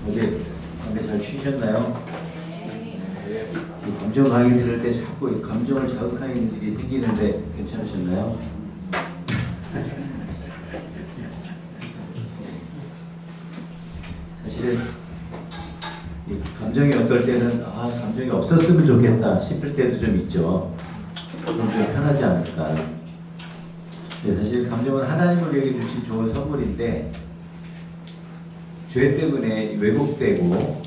어제 밤에 잘 쉬셨나요? 이 감정 강의 들을 때 자꾸 이 감정을 자극하는 일이 생기는데 괜찮으셨나요? 사실은 이 감정이 어떨 때는 감정이 없었으면 좋겠다 싶을 때도 좀 있죠. 그럼 좀 편하지 않을까. 사실 감정은 하나님 우리에게 주신 좋은 선물인데 죄 때문에 왜곡되고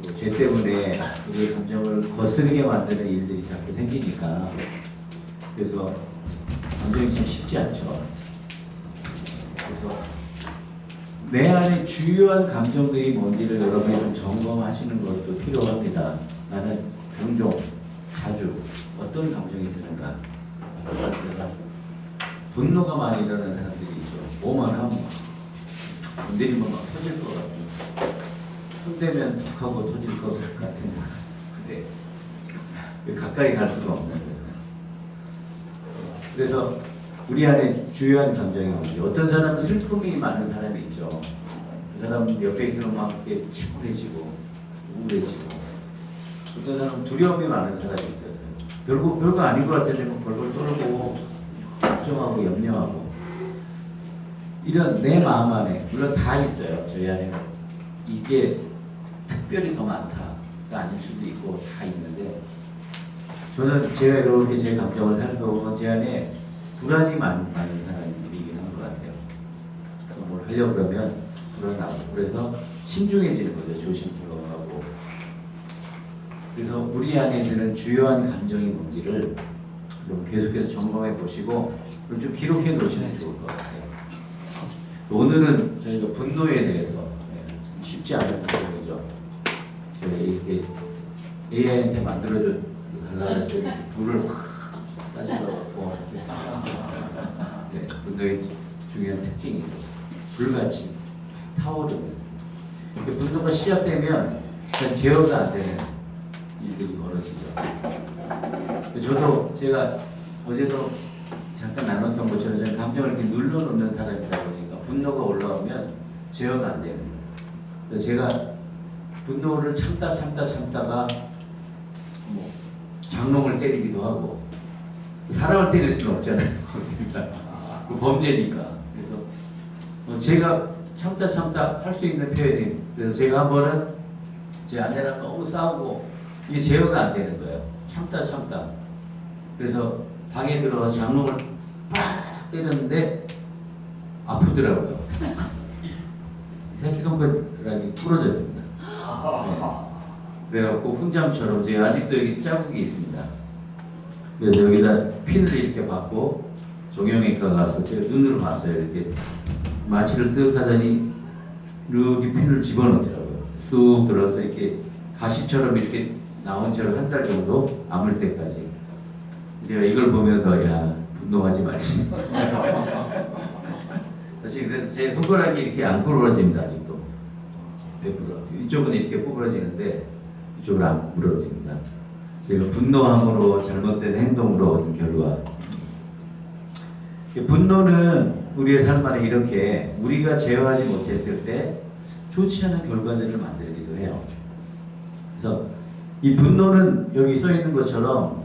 또 죄 때문에 우리의 감정을 거스르게 만드는 일들이 자꾸 생기니까 그래서 감정이 참 쉽지 않죠. 그래서 내 안에 주요한 감정들이 뭔지를 여러분이 좀 점검하시는 것도 필요합니다. 나는 종종 자주 어떤 감정이 드는가. 분노가 많이 드는 사람들이 있죠. 뭐만 하면 건드리면 막 터질 것 같고 손대면 툭하고 터질 것 같은 근데 가까이 갈 수가 없는 거예요. 그래서 우리 안에 주요한 감정이 뭔지 어떤 사람은 슬픔이 많은 사람이 있죠. 그 사람 옆에 있으면 막 이렇게 침울해지고 우울해지고 어떤 사람은 두려움이 많은 사람이 있어요. 별거 아닌 것 같은데 뭐 벌벌 떨고 걱정하고 염려하고 이런 내 마음 안에 물론 다 있어요. 저희 안에는 이게 특별히 더 많다가 아닐 수도 있고 다 있는데 저는 제가 이렇게 제 감정을 살펴보면 제 안에 불안이 많은 사람이긴 한 것 같아요. 뭘 하려고 그러면 불안하고 그래서 신중해지는 거죠. 조심스러워하고 그래서 우리 안에 드는 주요한 감정이 뭔지를 좀 계속해서 점검해 보시고 좀 기록해 놓으시면 좋을 것 같아요. 오늘은 저희가 분노에 대해서 참 쉽지 않은 부분이죠. 제가 이렇게 AI한테 만들어줘 달라는 불을 확 따져갖고 분노의 중요한 특징이죠. 불같이 타오르는. 분노가 시작되면 제어가 안 되는 일들이 벌어지죠. 저도 제가 어제도 잠깐 나눴던 것처럼 저는 감정을 이렇게 눌러놓는 사람이다 보니까 분노가 올라오면 제어가 안 되는 거예요. 그래서 제가 분노를 참다가 뭐 장롱을 때리기도 하고 사람을 때릴 수는 없잖아요. 그 범죄니까. 그래서 제가 참다 할 수 있는 표현이 그래서 제가 한 번은 제 아내랑 너무 싸우고 이게 제어가 안 되는 거예요. 참다 그래서 방에 들어가서 장롱을 팍 때렸는데 아프더라고요. 새끼손가락이 부러졌습니다. 그래갖고 훈장처럼 제가 아직도 여기 자국이 있습니다. 그래서 여기다 핀을 이렇게 받고 정형외과 가서 제가 눈으로 봤어요. 이렇게 마취를 쓱 하더니 이렇게 핀을 집어넣더라고요. 쑥 들어서 이렇게 가시처럼 이렇게 나온 채로 한 달 정도 아물 때까지 제가 이걸 보면서 야 분노하지 말지. 사실 그래서 제 손가락이 이렇게 안 구부러집니다. 아직도 이쪽은 이렇게 구부러지는데 이쪽은 안 구부러집니다. 제가 분노함으로 잘못된 행동으로 얻은 결과. 분노는 우리의 삶 안에 이렇게 우리가 제어하지 못했을 때 좋지 않은 결과들을 만들기도 해요. 그래서 이 분노는 여기 써 있는 것처럼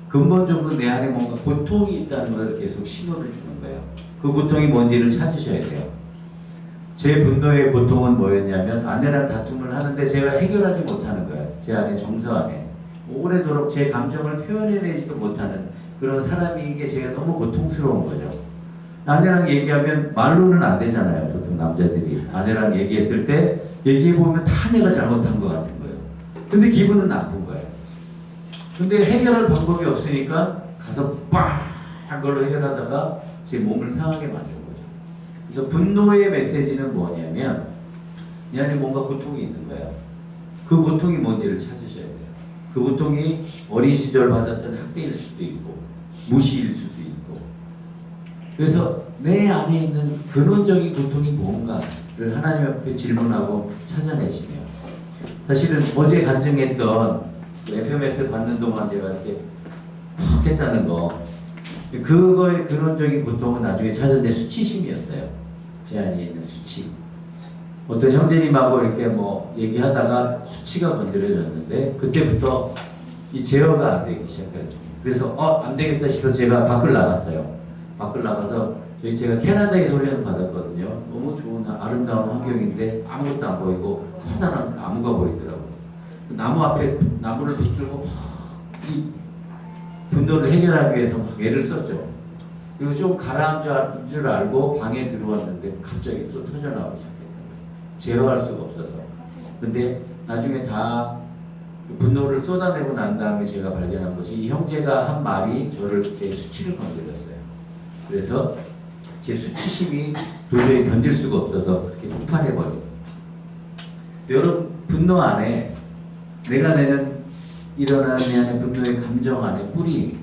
근본적으로 내 안에 뭔가 고통이 있다는 걸 계속 신호를 주는 거예요. 그 고통이 뭔지를 찾으셔야 돼요. 제 분노의 고통은 뭐였냐면 아내랑 다툼을 하는데 제가 해결하지 못하는 거예요. 제 안에 정서 안에 오래도록 제 감정을 표현해내지도 못하는 그런 사람인 게 제가 너무 고통스러운 거죠. 아내랑 얘기하면 말로는 안 되잖아요. 보통 남자들이 아내랑 얘기했을 때 얘기해보면 다 내가 잘못한 것 같은 거예요. 근데 기분은 나쁜 거예요. 근데 해결할 방법이 없으니까 가서 빡 걸로 해결하다가 제 몸을 상하게 만든 거죠. 그래서 분노의 메시지는 뭐냐면 내 안에 뭔가 고통이 있는 거예요. 그 고통이 뭔지를 찾으셔야 돼요. 그 고통이 어린 시절 받았던 학대일 수도 있고 무시일 수도 있고. 그래서 내 안에 있는 근원적인 고통이 뭔가를 하나님 앞에 질문하고 찾아내시며, 사실은 어제 간증했던 그 FMS 받는 동안 제가 이렇게 팍 했다는 거, 그거의 근원적인 고통은 나중에 찾았는데 수치심이었어요. 제 안에 있는 수치. 어떤 형제님하고 이렇게 뭐 얘기하다가 수치가 건드려졌는데 그때부터 이 제어가 안 되기 시작했죠. 그래서 안 되겠다 싶어서 제가 밖을 나갔어요. 밖을 나가서 제가 캐나다에서 훈련을 받았거든요. 너무 좋은 아름다운 환경인데 아무것도 안 보이고 커다란 나무가 보이더라고요. 나무 앞에 나무를 붙들고 이 분노를 해결하기 위해서 막 애를 썼죠. 그리고 좀 가라앉은 줄 알고 방에 들어왔는데 갑자기 또 터져나오기 시작했던 거예요. 제어할 수가 없어서. 근데 나중에 다 분노를 쏟아내고 난 다음에 제가 발견한 것이 이 형제가 한 말이 저를 그때 수치를 건드렸어요. 그래서 제 수치심이 도저히 견딜 수가 없어서 그렇게 폭발해버려요. 여러분, 분노 안에 내가 내는 일어나는 내 안에 분노의 감정 안에 뿌리를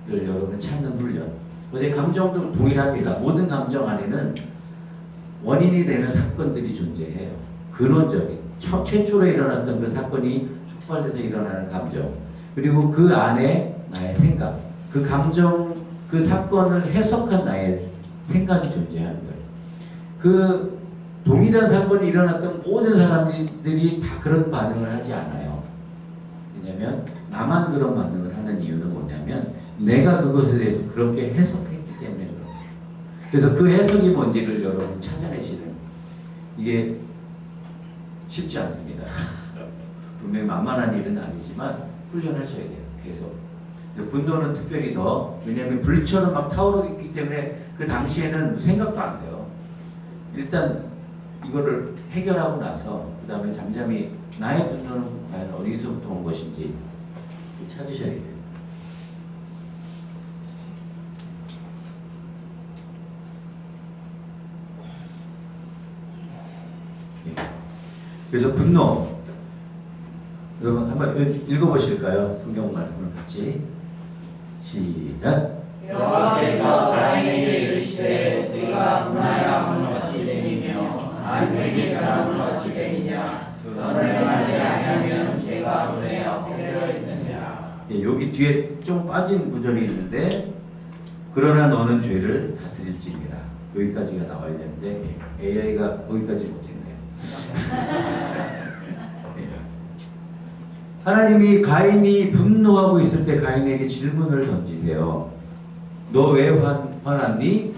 여러분은 찾는 훈련. 어제 감정도 동일합니다. 모든 감정 안에는 원인이 되는 사건들이 존재해요. 근원적인 최초로 일어났던 그 사건이 촉발돼서 일어나는 감정, 그리고 그 안에 나의 생각, 그 감정, 그 사건을 해석한 나의 생각이 존재하는 거예요. 그 동일한 사건이 일어났던 모든 사람들이 다 그런 반응을 하지 않아요. 왜냐하면 나만 그런 반응을 하는 이유는 뭐냐면 내가 그것에 대해서 그렇게 해석했기 때문에 그래요. 그래서 그 해석이 뭔지를 여러분이 찾아내시는, 이게 쉽지 않습니다. 분명히 만만한 일은 아니지만 훈련하셔야 돼요. 계속. 분노는 특별히 더, 왜냐하면 불처럼 막 타오르기 때문에 그 당시에는 생각도 안 돼요. 일단 이거를 해결하고 나서 그 다음에 잠잠히 나의 분노는 과연 어디서부터 온 것인지 찾으셔야 돼요. 그래서 분노, 여러분 한번 읽어보실까요? 성경 말씀을 같이. 시작. 여호와께서 가인에게 이르시되 네가 분하여 함은 어찌 되니며 안색이 변함은 어찌 되니냐. 선을 행하지 아니하면 죄가 분에 엎드려 있느니라. 여기 뒤에 좀 빠진 구절이 있는데, 그러나 너는 죄를 다스릴지니라. 여기까지가 나와야 되는데 AI가 거기까지 못했네요. 하나님이 가인이 분노하고 있을 때 가인에게 질문을 던지세요. 너 왜 화났니?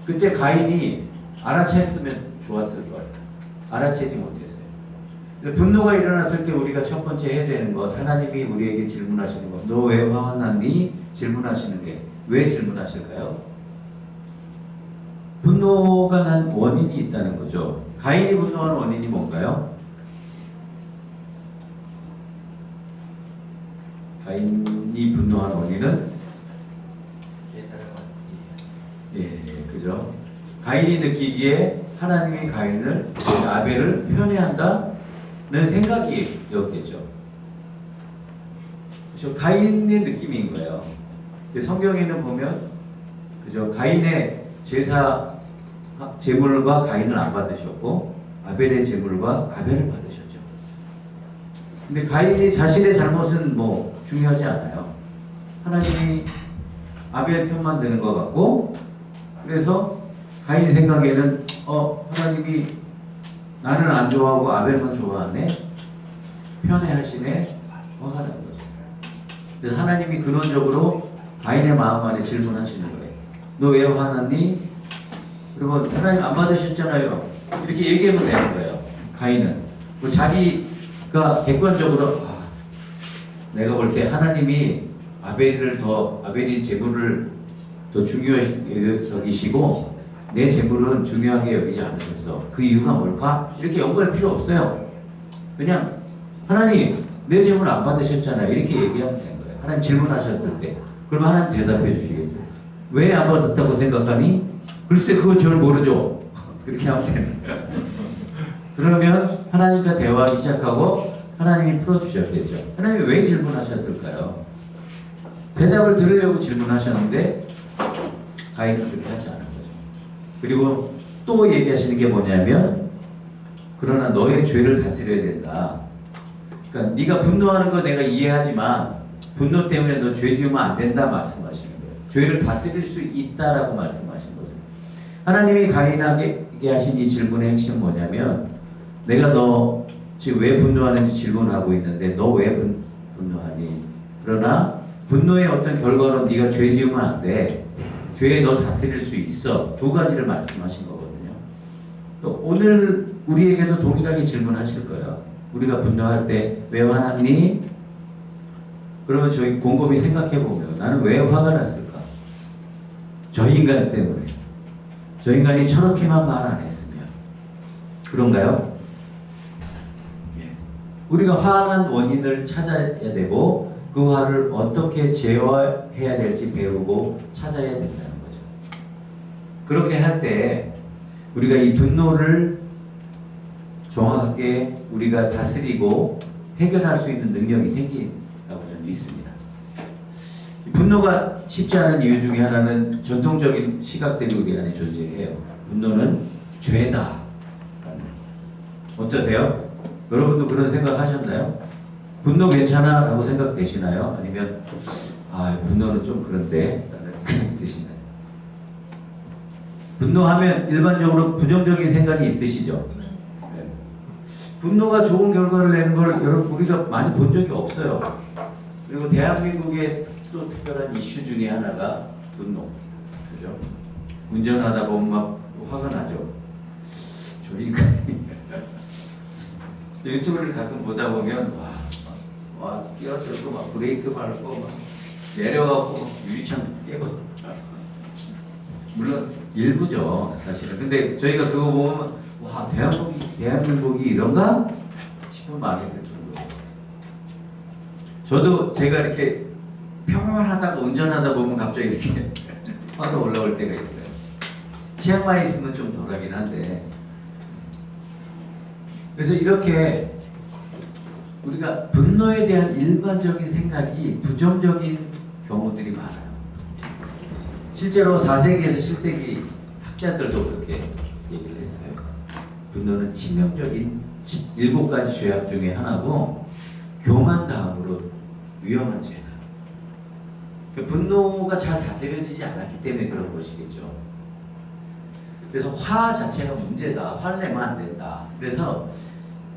그때 가인이 알아챘으면 좋았을 거예요. 알아채지 못했어요. 분노가 일어났을 때 우리가 첫 번째 해야 되는 것, 하나님이 우리에게 질문하시는 것, 너 왜 화났니? 질문하시는 게, 왜 질문하실까요? 분노가 난 원인이 있다는 거죠. 가인이 분노한 원인이 뭔가요? 가인이 분노한 원인은 그죠? 가인이 느끼기에 하나님이 가인을, 아벨을 편애한다는 생각이었겠죠. 그죠? 가인의 느낌인 거예요. 성경에는 보면, 그죠? 가인의 제사 제물과 가인을 안 받으셨고, 아벨의 제물과 아벨을 받으셨죠. 근데 가인이 자신의 잘못은 뭐 중요하지 않아요. 하나님이 아벨 편만 드는 것 같고, 그래서 가인 생각에는 하나님이 나는 안 좋아하고 아벨만 좋아하네, 편애하시네, 화가 난 거죠. 그래서 하나님이 근원적으로 가인의 마음 안에 질문하시는 거예요. 너 왜 화났니? 그러면 하나님 안 받으셨잖아요. 이렇게 얘기하면 되는 거예요. 가인은 뭐 자기가 객관적으로 내가 볼 때 하나님이 아벨이 제물을 더 중요하게 여기시고 내 제물은 중요하게 여기지 않으셔서 그 이유가 뭘까? 이렇게 연구할 필요 없어요. 그냥 하나님 내 제물 안 받으셨잖아요. 이렇게 얘기하면 되는 거예요. 하나님 질문하셨을 때 그러면 하나님 대답해 주시겠죠. 왜 안 받았다고 생각하니? 글쎄 그건 저를 모르죠. 그렇게 하면 되는 거예요. 그러면 하나님과 대화하기 시작하고 하나님이 풀어주셨겠죠. 하나님이 왜 질문하셨을까요? 대답을 들으려고 질문하셨는데 가인은 그렇게 하지 않은 거죠. 그리고 또 얘기하시는 게 뭐냐면 그러나 너의 죄를 다스려야 된다. 그러니까 네가 분노하는 거 내가 이해하지만 분노 때문에 너 죄 지으면 안 된다 말씀하시는 거예요. 죄를 다스릴 수 있다라고 말씀하신 거죠. 하나님이 가인에게 하신 이 질문의 핵심은 뭐냐면 내가 너 지금 왜 분노하는지 질문하고 있는데 너 왜 분노하니? 그러나 분노의 어떤 결과로 네가 죄 지으면 안 돼. 죄에 너 다스릴 수 있어. 두 가지를 말씀하신 거거든요. 또 오늘 우리에게도 동일하게 질문하실 거예요. 우리가 분노할 때 왜 화났니? 그러면 저희 곰곰이 생각해보면 나는 왜 화가 났을까? 저 인간 때문에. 저 인간이 저렇게만 말 안 했으면. 그런가요? 예. 우리가 화난 원인을 찾아야 되고 그 화를 어떻게 제어해야 될지 배우고 찾아야 된다는 거죠. 그렇게 할 때 우리가 이 분노를 정확하게 우리가 다스리고 해결할 수 있는 능력이 생긴다고 저는 믿습니다. 분노가 쉽지 않은 이유 중에 하나는 전통적인 시각들이 우리 안에 존재해요. 분노는 죄다. 어떠세요? 여러분도 그런 생각 하셨나요? 분노 괜찮아? 라고 생각되시나요? 아니면 분노는 좀 그런데? 라는 생각이 드시나요? 분노하면 일반적으로 부정적인 생각이 있으시죠? 네. 분노가 좋은 결과를 내는 걸 여러분 우리가 많이 본 적이 없어요. 그리고 대한민국의 또 특별한 이슈 중에 하나가 분노. 그죠? 운전하다 보면 막 화가 나죠. 저 인간이 유튜브를 가끔 보다 보면 와 뛰어들고 막 브레이크 밟고 막 내려가고 막 유리창 깨고 물론 일부죠 사실은. 근데 저희가 그거 보면 와 대한민국이 이런가 싶은 마음이 들 정도예요. 저도 제가 이렇게 평온하다가 운전하다 보면 갑자기 이렇게 화가 올라올 때가 있어요. 치앙마이에 있으면 좀 덜하긴 한데. 그래서 이렇게 우리가 분노에 대한 일반적인 생각이 부정적인 경우들이 많아요. 실제로 4세기에서 7세기 학자들도 그렇게 얘기를 했어요. 분노는 치명적인 7가지 죄악 중에 하나고 교만 다음으로 위험한 죄다. 그러니까 분노가 잘 다스려지지 않았기 때문에 그런 것이겠죠. 그래서 화 자체가 문제다. 화를 내면 안 된다. 그래서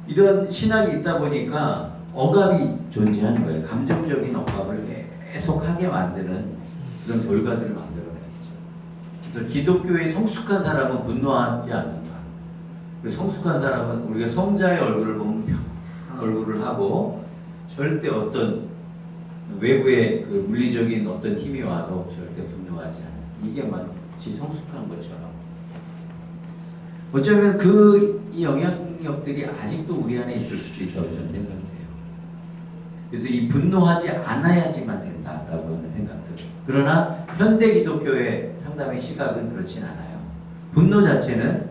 이런 신학이 있다 보니까 억압이 존재하는 거예요. 감정적인 억압을 계속하게 만드는 그런 결과들을 만들어내죠. 그래서 기독교의 성숙한 사람은 분노하지 않는다. 성숙한 사람은 우리가 성자의 얼굴을 보면 평안한 얼굴을 하고 절대 어떤 외부의 그 물리적인 어떤 힘이 와도 절대 분노하지 않아요. 이게 마치 성숙한 것처럼. 어쩌면 그 영향력들이 아직도 우리 안에 있을 수도 있다고 저는 생각해요. 그래서 이 분노하지 않아야지만 된다라고 하는 생각들. 그러나 현대 기독교의 상담의 시각은 그렇진 않아요. 분노 자체는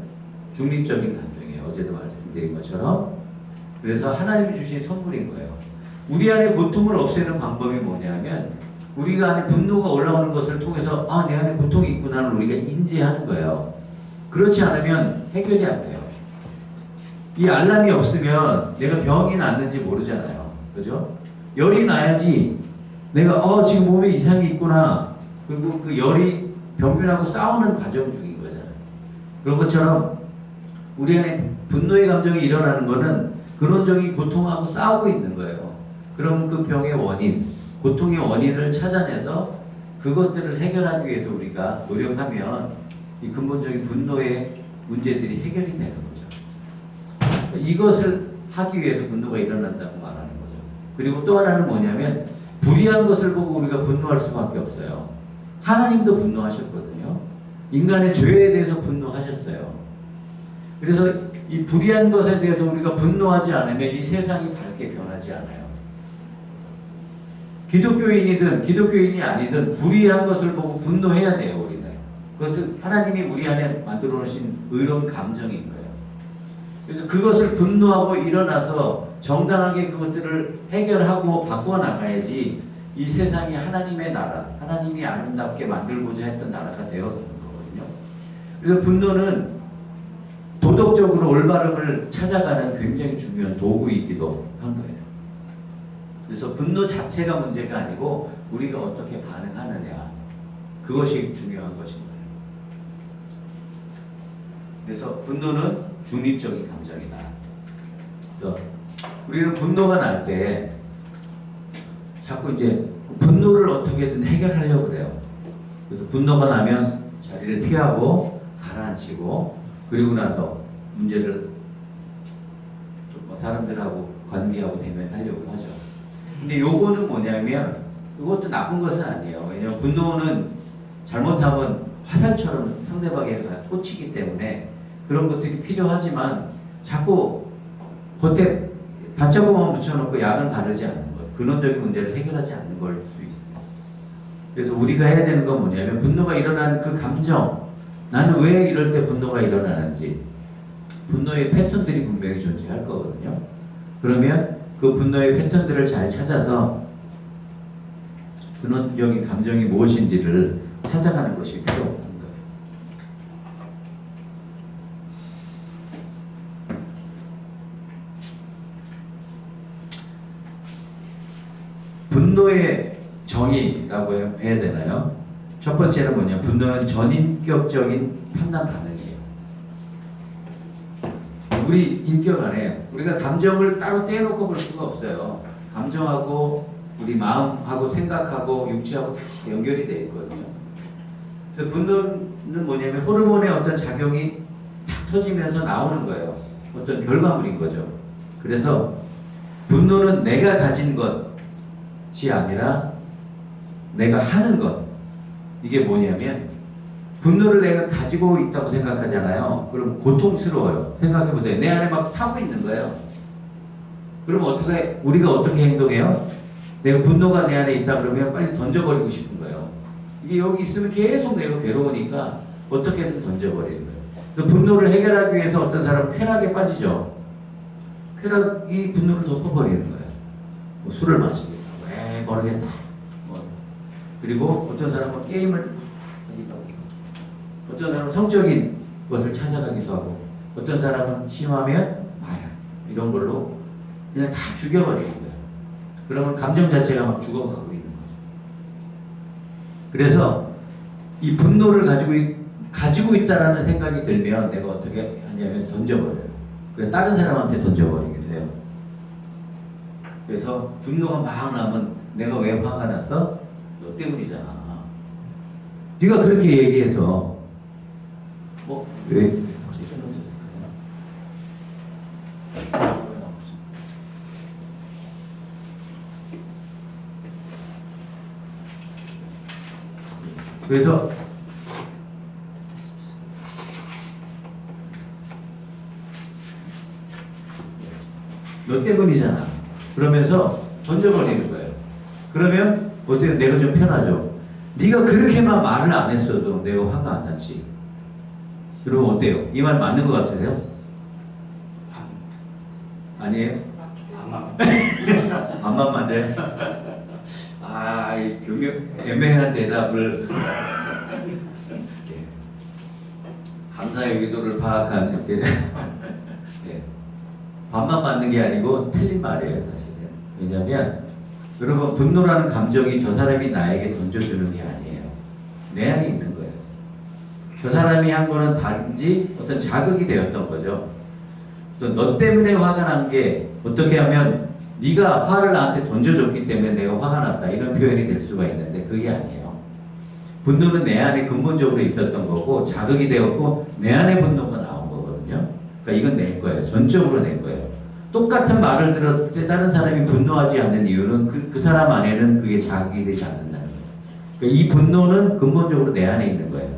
중립적인 감정이에요. 어제도 말씀드린 것처럼. 그래서 하나님이 주신 선물인 거예요. 우리 안에 고통을 없애는 방법이 뭐냐면 우리가 안에 분노가 올라오는 것을 통해서 내 안에 고통이 있구나를 우리가 인지하는 거예요. 그렇지 않으면 해결이 안 돼요. 이 알람이 없으면 내가 병이 났는지 모르잖아요. 그죠? 열이 나야지 내가 지금 몸에 이상이 있구나. 그리고 그 열이 병균하고 싸우는 과정 중인 거잖아요. 그런 것처럼 우리 안에 분노의 감정이 일어나는 거는 근원적인 고통하고 싸우고 있는 거예요. 그럼 그 병의 원인, 고통의 원인을 찾아내서 그것들을 해결하기 위해서 우리가 노력하면 이 근본적인 분노의 문제들이 해결이 되는 거죠. 이것을 하기 위해서 분노가 일어난다고 말하는 거죠. 그리고 또 하나는 뭐냐면 불의한 것을 보고 우리가 분노할 수밖에 없어요. 하나님도 분노하셨거든요. 인간의 죄에 대해서 분노하셨어요. 그래서 이 불의한 것에 대해서 우리가 분노하지 않으면 이 세상이 밝게 변하지 않아요. 기독교인이든 기독교인이 아니든 불의한 것을 보고 분노해야 돼요. 우리는. 그것은 하나님이 우리 안에 만들어 놓으신 의로운 감정인 거예요. 그래서 그것을 분노하고 일어나서 정당하게 그것들을 해결하고 바꿔 나가야지 이 세상이 하나님의 나라, 하나님이 아름답게 만들고자 했던 나라가 되어가는 거거든요. 그래서 분노는 도덕적으로 올바름을 찾아가는 굉장히 중요한 도구이기도 한 거예요. 그래서 분노 자체가 문제가 아니고 우리가 어떻게 반응하느냐, 그것이 중요한 것입니다. 그래서 분노는 중립적인 감정이다. 그래서 우리는 분노가 날 때 자꾸 이제 분노를 어떻게든 해결하려고 그래요. 그래서 분노가 나면 자리를 피하고 가라앉히고, 그리고 나서 문제를 좀 사람들하고 관계하고 대면하려고 하죠. 근데 요거는 뭐냐면, 이것도 나쁜 것은 아니에요. 왜냐면 분노는 잘못하면 화살처럼 상대방에게 꽂히기 때문에 그런 것들이 필요하지만, 자꾸 겉에 반짝고만 붙여놓고 약은 바르지 않는 것, 근원적인 문제를 해결하지 않는 걸 수 있어요. 그래서 우리가 해야 되는 건 뭐냐면, 분노가 일어나는 그 감정, 나는 왜 이럴 때 분노가 일어나는지, 분노의 패턴들이 분명히 존재할 거거든요. 그러면 그 분노의 패턴들을 잘 찾아서 근원적인 감정이 무엇인지를 찾아가는 것이 필요한 거예요. 분노의 정의라고 해야 되나요? 첫 번째는 뭐냐? 분노는 전인격적인 판단 반응이에요. 우리 인격 안에 우리가 감정을 따로 떼어놓고 볼 수가 없어요. 감정하고 우리 마음하고 생각하고 육체하고 다 연결이 되어 있거든요. 그래서 분노는 뭐냐면 호르몬의 어떤 작용이 탁 터지면서 나오는 거예요. 어떤 결과물인 거죠. 그래서 분노는 내가 가진 것이 아니라 내가 하는 것. 이게 뭐냐면, 분노를 내가 가지고 있다고 생각하잖아요. 그럼 고통스러워요. 생각해보세요. 내 안에 막 타고 있는 거예요. 그럼 우리가 어떻게 행동해요? 내가 분노가 내 안에 있다 그러면 빨리 던져버리고 싶은 거예요. 이게 여기 있으면 계속 내가 괴로우니까 어떻게든 던져버리는 거예요. 그래서 분노를 해결하기 위해서 어떤 사람은 쾌락에 빠지죠. 쾌락이 분노를 덮어버리는 거예요. 뭐 술을 마시겠다. 왜 모르겠다. 그리고 어떤 사람은 게임을 하기도 하고, 어떤 사람은 성적인 것을 찾아가기도 하고, 어떤 사람은 심하면 마약, 이런 걸로 그냥 다 죽여버리는 거예요. 그러면 감정 자체가 막 죽어가고 있는 거죠. 그래서 이 분노를 가지고 있다라는 생각이 들면 내가 어떻게 하냐면 던져버려요. 그래서 다른 사람한테 던져버리기도 해요. 그래서 분노가 막 나면 내가 왜 화가 났어? 너 때문이잖아. 네가 그렇게 얘기해서 왜 그래서 너 때문이잖아. 그러면서 던져버리는 거예요. 그러면 어떻게 내가 좀 편하죠. 네가 그렇게만 말을 안 했어도 내가 화가 안 났지. 그러면 어때요? 이 말 맞는 것 같으세요? 아니에요? 반만 맞아요? 아, 이 애매한 대답을 감사의 의도를 파악한 이렇게 예. 반만 맞는 게 아니고 틀린 말이에요, 사실은. 왜냐하면 여러분, 분노라는 감정이 저 사람이 나에게 던져주는 게 아니에요. 내 안에 있는 거예요. 저 사람이 한 거는 단지 어떤 자극이 되었던 거죠. 그래서 너 때문에 화가 난 게 어떻게 하면 네가 화를 나한테 던져줬기 때문에 내가 화가 났다, 이런 표현이 될 수가 있는데 그게 아니에요. 분노는 내 안에 근본적으로 있었던 거고 자극이 되었고 내 안에 분노가 나온 거거든요. 그러니까 이건 내 거예요. 전적으로 내 거예요. 똑같은 말을 들었을 때 다른 사람이 분노하지 않는 이유는 그 사람 안에는 그게 자극이 되지 않는다는 거예요. 그러니까 이 분노는 근본적으로 내 안에 있는 거예요.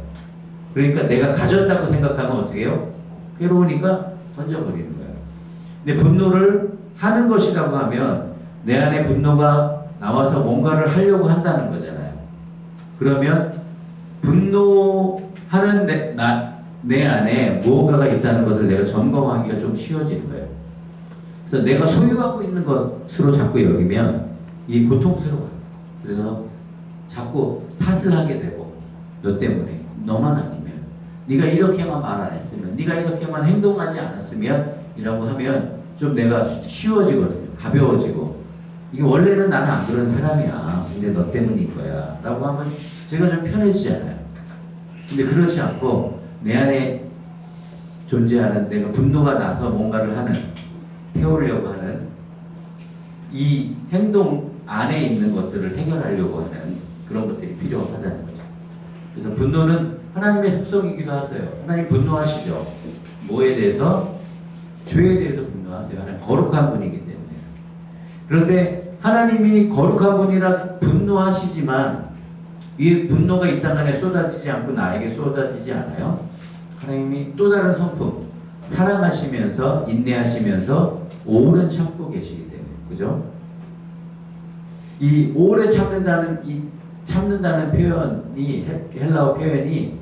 그러니까 내가 가졌다고 생각하면 어떻게 해요? 괴로우니까 던져버리는 거예요. 근데 분노를 하는 것이라고 하면 내 안에 분노가 나와서 뭔가를 하려고 한다는 거잖아요. 그러면 분노하는 내 안에 무언가가 있다는 것을 내가 점검하기가 좀 쉬워지는 거예요. 그래서 내가 소유하고 있는 것으로 자꾸 여기면 이게 고통스러워요. 그래서 자꾸 탓을 하게 되고, 너 때문에, 너만 아니면, 네가 이렇게만 말 안 했으면, 네가 이렇게만 행동하지 않았으면 이라고 하면 좀 내가 쉬워지거든요. 가벼워지고, 이게 원래는 나는 안 그런 사람이야, 근데 너 때문인 거야 라고 하면 제가 좀 편해지잖아요. 근데 그렇지 않고 내 안에 존재하는, 내가 분노가 나서 뭔가를 하는, 태우려고 하는 이 행동 안에 있는 것들을 해결하려고 하는 그런 것들이 필요하다는 거죠. 그래서 분노는 하나님의 속성이기도 하세요. 하나님 분노하시죠. 뭐에 대해서? 죄에 대해서 분노하세요. 하나님 거룩한 분이기 때문에. 그런데 하나님이 거룩한 분이라 분노하시지만 이 분노가 이 땅 안에 쏟아지지 않고 나에게 쏟아지지 않아요. 하나님이 또 다른 성품, 사랑하시면서 인내하시면서 오래 참고 계시기 때문에, 그죠? 이 오래 참는다는 이 참는다는 표현이, 헬라어 표현이,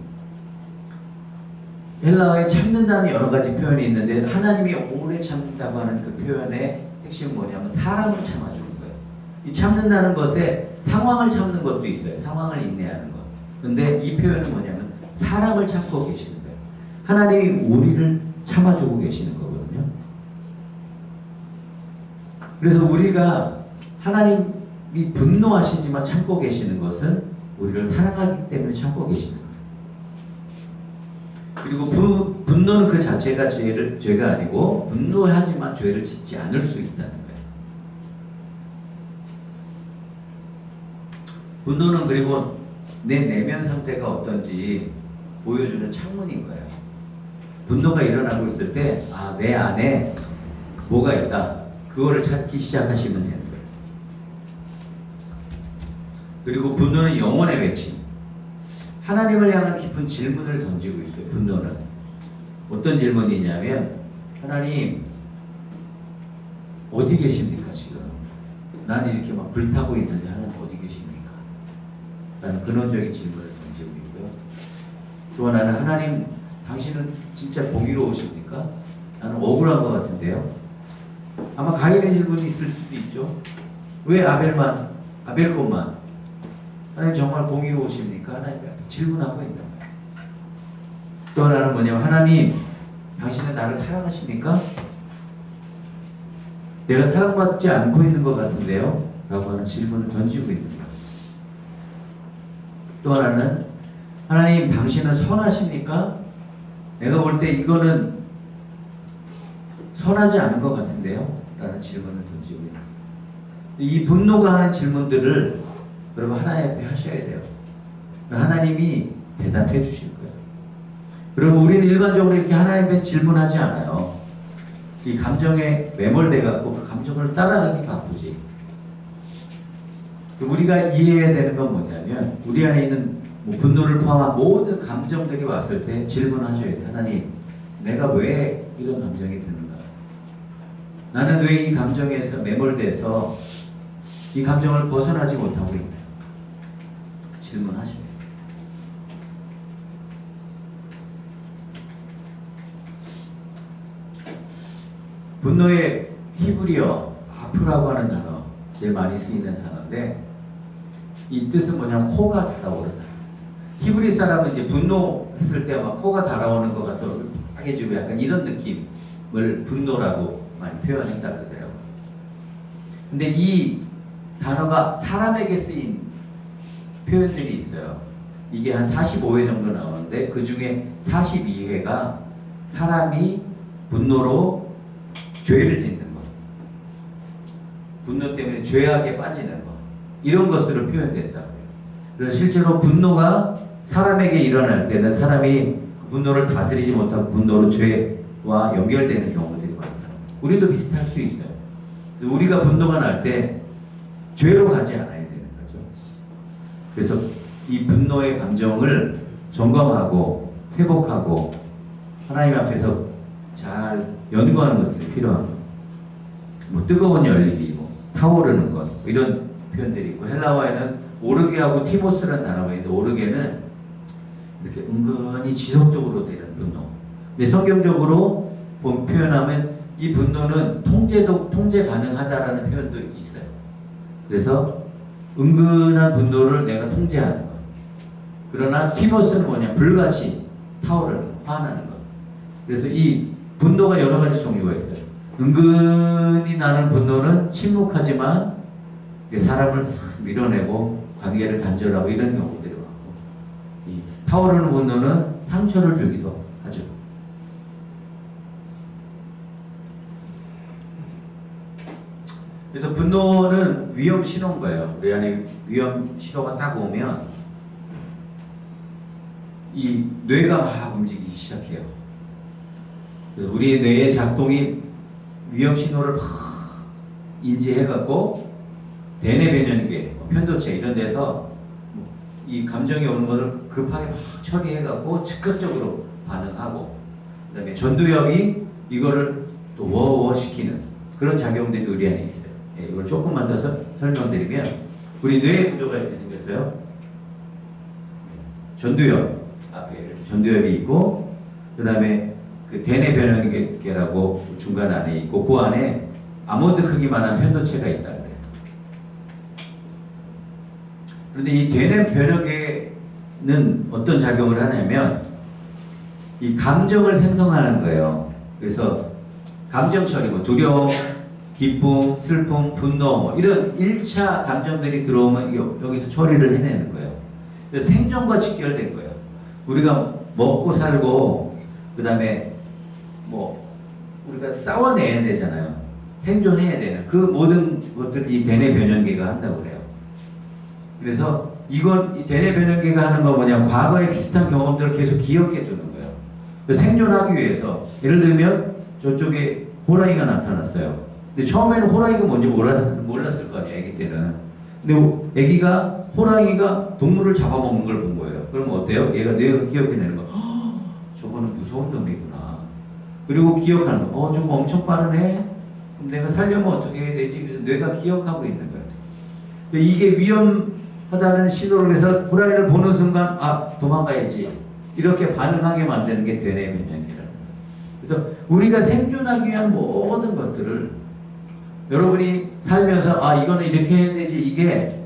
헬라어에 참는다는 여러 가지 표현이 있는데 하나님이 오래 참는다고 하는 그 표현의 핵심은 뭐냐면 사람을 참아주는 거예요. 이 참는다는 것에 상황을 참는 것도 있어요. 상황을 인내하는 것. 근데 이 표현은 뭐냐면 사람을 참고 계시는 거예요. 하나님이 우리를 참아주고 계시는 거거든요. 그래서 우리가 하나님이 분노하시지만 참고 계시는 것은 우리를 사랑하기 때문에 참고 계시는 거예요. 그리고 분노는 그 자체가 죄가 아니고 분노하지만 죄를 짓지 않을 수 있다는 거예요. 분노는 그리고 내 내면 상태가 어떤지 보여주는 창문인 거예요. 분노가 일어나고 있을 때, 아, 내 안에 뭐가 있다. 그거를 찾기 시작하시면 되는 거예요. 그리고 분노는 영혼의 외침. 하나님을 향한 깊은 질문을 던지고 있어요. 분노는. 어떤 질문이냐면, 하나님, 어디 계십니까, 지금? 나는 이렇게 막 불타고 있는데, 하나님 어디 계십니까? 라는 근원적인 질문을 던지고 있고요. 또 하나는, 하나님, 당신은 진짜 공의로우십니까? 나는 억울한 것 같은데요. 아마 가인의 질문이 있을 수도 있죠. 왜 아벨 것만? 하나님 정말 공의로우십니까? 하나님 질문하고 있는 거예요. 또 하나는 뭐냐면, 하나님, 당신은 나를 사랑하십니까? 내가 사랑받지 않고 있는 것 같은데요? 라고 하는 질문을 던지고 있는 거예요. 또 하나는, 하나님, 당신은 선하십니까? 내가 볼 때 이거는 선하지 않은 것 같은데요? 라는 질문을 던지고 있는 거예요. 이 분노가 하는 질문들을 여러분 하나님 앞에 하셔야 돼요. 하나님이 대답해 주실 거예요. 그리고 우리는 일반적으로 이렇게 하나님 앞에 질문하지 않아요. 이 감정에 매몰돼 갖고 그 감정을 따라가기 바쁘지. 우리가 이해해야 되는 건 뭐냐면, 우리 안에 있는 분노를 포함한 모든 감정들이 왔을 때 질문하셔야 돼요. 하나님, 내가 왜 이런 감정이 드는가? 나는 왜 이 감정에서 매몰돼서 이 감정을 벗어나지 못하고 있나? 질문하셔야 돼요. 분노의 히브리어 아프라고 하는 단어, 제일 많이 쓰이는 단어인데, 이 뜻은 뭐냐면 코가 달아오르다. 히브리 사람은 이제 분노했을 때 막 코가 달아오는 것 같아 빨개지고 약간 이런 느낌을 분노라고 많이 표현했다 그러더라고요. 근데 이 단어가 사람에게 쓰인 표현들이 있어요. 이게 한 45회 정도 나오는데 그 중에 42회가 사람이 분노로 죄를 짓는 것, 분노 때문에 죄악에 빠지는 것, 이런 것으로 표현됐다고요. 그래서 실제로 분노가 사람에게 일어날 때는 사람이 분노를 다스리지 못하고 분노로 죄와 연결되는 경우들이 많다. 우리도 비슷할 수 있어요. 그래서 우리가 분노가 날 때 죄로 가지 않아야 되는 거죠. 그래서 이 분노의 감정을 점검하고 회복하고 하나님 앞에서 잘 연구하는 것들이 필요합니다. 뭐 뜨거운 열리기, 뭐 타오르는 것, 이런 표현들이 있고, 헬라어에는 오르게하고 티모스라는 단어가 있는데, 오르게는 이렇게 은근히 지속적으로 되는 분노. 근데 성경적으로 표현하면 이 분노는 통제 가능하다라는 표현도 있어요. 그래서 은근한 분노를 내가 통제하는 것. 그러나 티모스는 뭐냐? 불같이 타오르는 것, 화나는 것. 그래서 이 분노가 여러 가지 종류가 있어요. 은근히 나는 분노는 침묵하지만 사람을 싹 밀어내고 관계를 단절하고 이런 경우들이 많고, 이 타오르는 분노는 상처를 주기도 하죠. 그래서 분노는 위험 신호인 거예요. 우리 안에 위험 신호가 딱 오면 이 뇌가 막 움직이기 시작해요. 그래서 우리 뇌의 작동이 위험 신호를 막 인지해갖고 대뇌변연계, 편도체 이런 데서 이 감정이 오는 것을 급하게 막 처리해갖고 즉각적으로 반응하고, 그 다음에 전두엽이 이거를 또 워워 시키는 그런 작용들이 우리 안에 있어요. 예, 이걸 조금만 더 설명드리면, 우리 뇌의 구조가 이렇게 생겼어요. 전두엽 앞에 이렇게 전두엽이 있고, 그 다음에 그 대뇌변연계라고 중간 안에 있고, 그 안에 아몬드 크기만한 편도체가 있다 그래요. 그런데 이 대뇌변연계는 어떤 작용을 하냐면 이 감정을 생성하는 거예요. 그래서 감정 처리, 뭐 두려움, 기쁨, 슬픔, 분노, 뭐 이런 1차 감정들이 들어오면 여기서 처리를 해내는 거예요. 그래서 생존과 직결된 거예요. 우리가 먹고 살고, 그 다음에 뭐 우리가 싸워내야 되잖아요. 생존해야 되는 그 모든 것들을 이 대뇌변연계가 한다고 그래요. 그래서 이건 이 대뇌변연계가 하는 거 뭐냐, 과거의 비슷한 경험들을 계속 기억해 주는 거예요. 생존하기 위해서, 예를 들면 저쪽에 호랑이가 나타났어요. 근데 처음에는 호랑이가 뭔지 몰랐을 거 아니에요, 아기 때는. 근데 아기가 호랑이가 동물을 잡아먹는 걸 본 거예요. 그러면 어때요? 얘가 뇌가 기억해내는 거. 저거는 무서운 놈이구나. 그리고 기억하는 거. 저거 엄청 빠르네. 그럼 내가 살려면 어떻게 해야 되지? 그래서 뇌가 기억하고 있는 거예요. 근데 이게 위험하다는 신호를 해서 호랑이를 보는 순간, 도망가야지. 이렇게 반응하게 만드는 게 대뇌변연계라는 거예요. 그래서 우리가 생존하기 위한 모든 것들을 여러분이 살면서 이거는 이렇게 해야 되지, 이게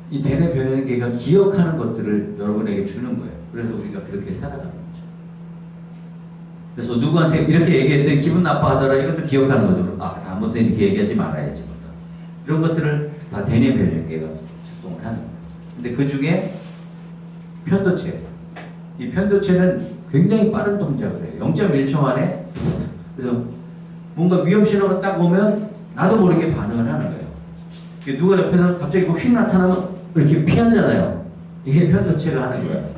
이 대뇌변연계가 기억하는 것들을 여러분에게 주는 거예요. 그래서 우리가 그렇게 살아가는 거죠. 그래서 누구한테 이렇게 얘기했더니 기분 나빠하더라, 이것도 기억하는 거죠. 다음부터 이렇게 얘기하지 말아야지. 이런 것들을 다 대뇌변연계가 작동을 하는 거예요. 근데 그 중에 편도체, 이 편도체는 굉장히 빠른 동작을 해요. 0.1초 만에. 그래서 뭔가 위험 신호가 딱 오면 나도 모르게 반응을 하는 거예요. 누가 옆에서 갑자기 휙 나타나면 이렇게 피하잖아요. 이게 편도체가 하는 거예요.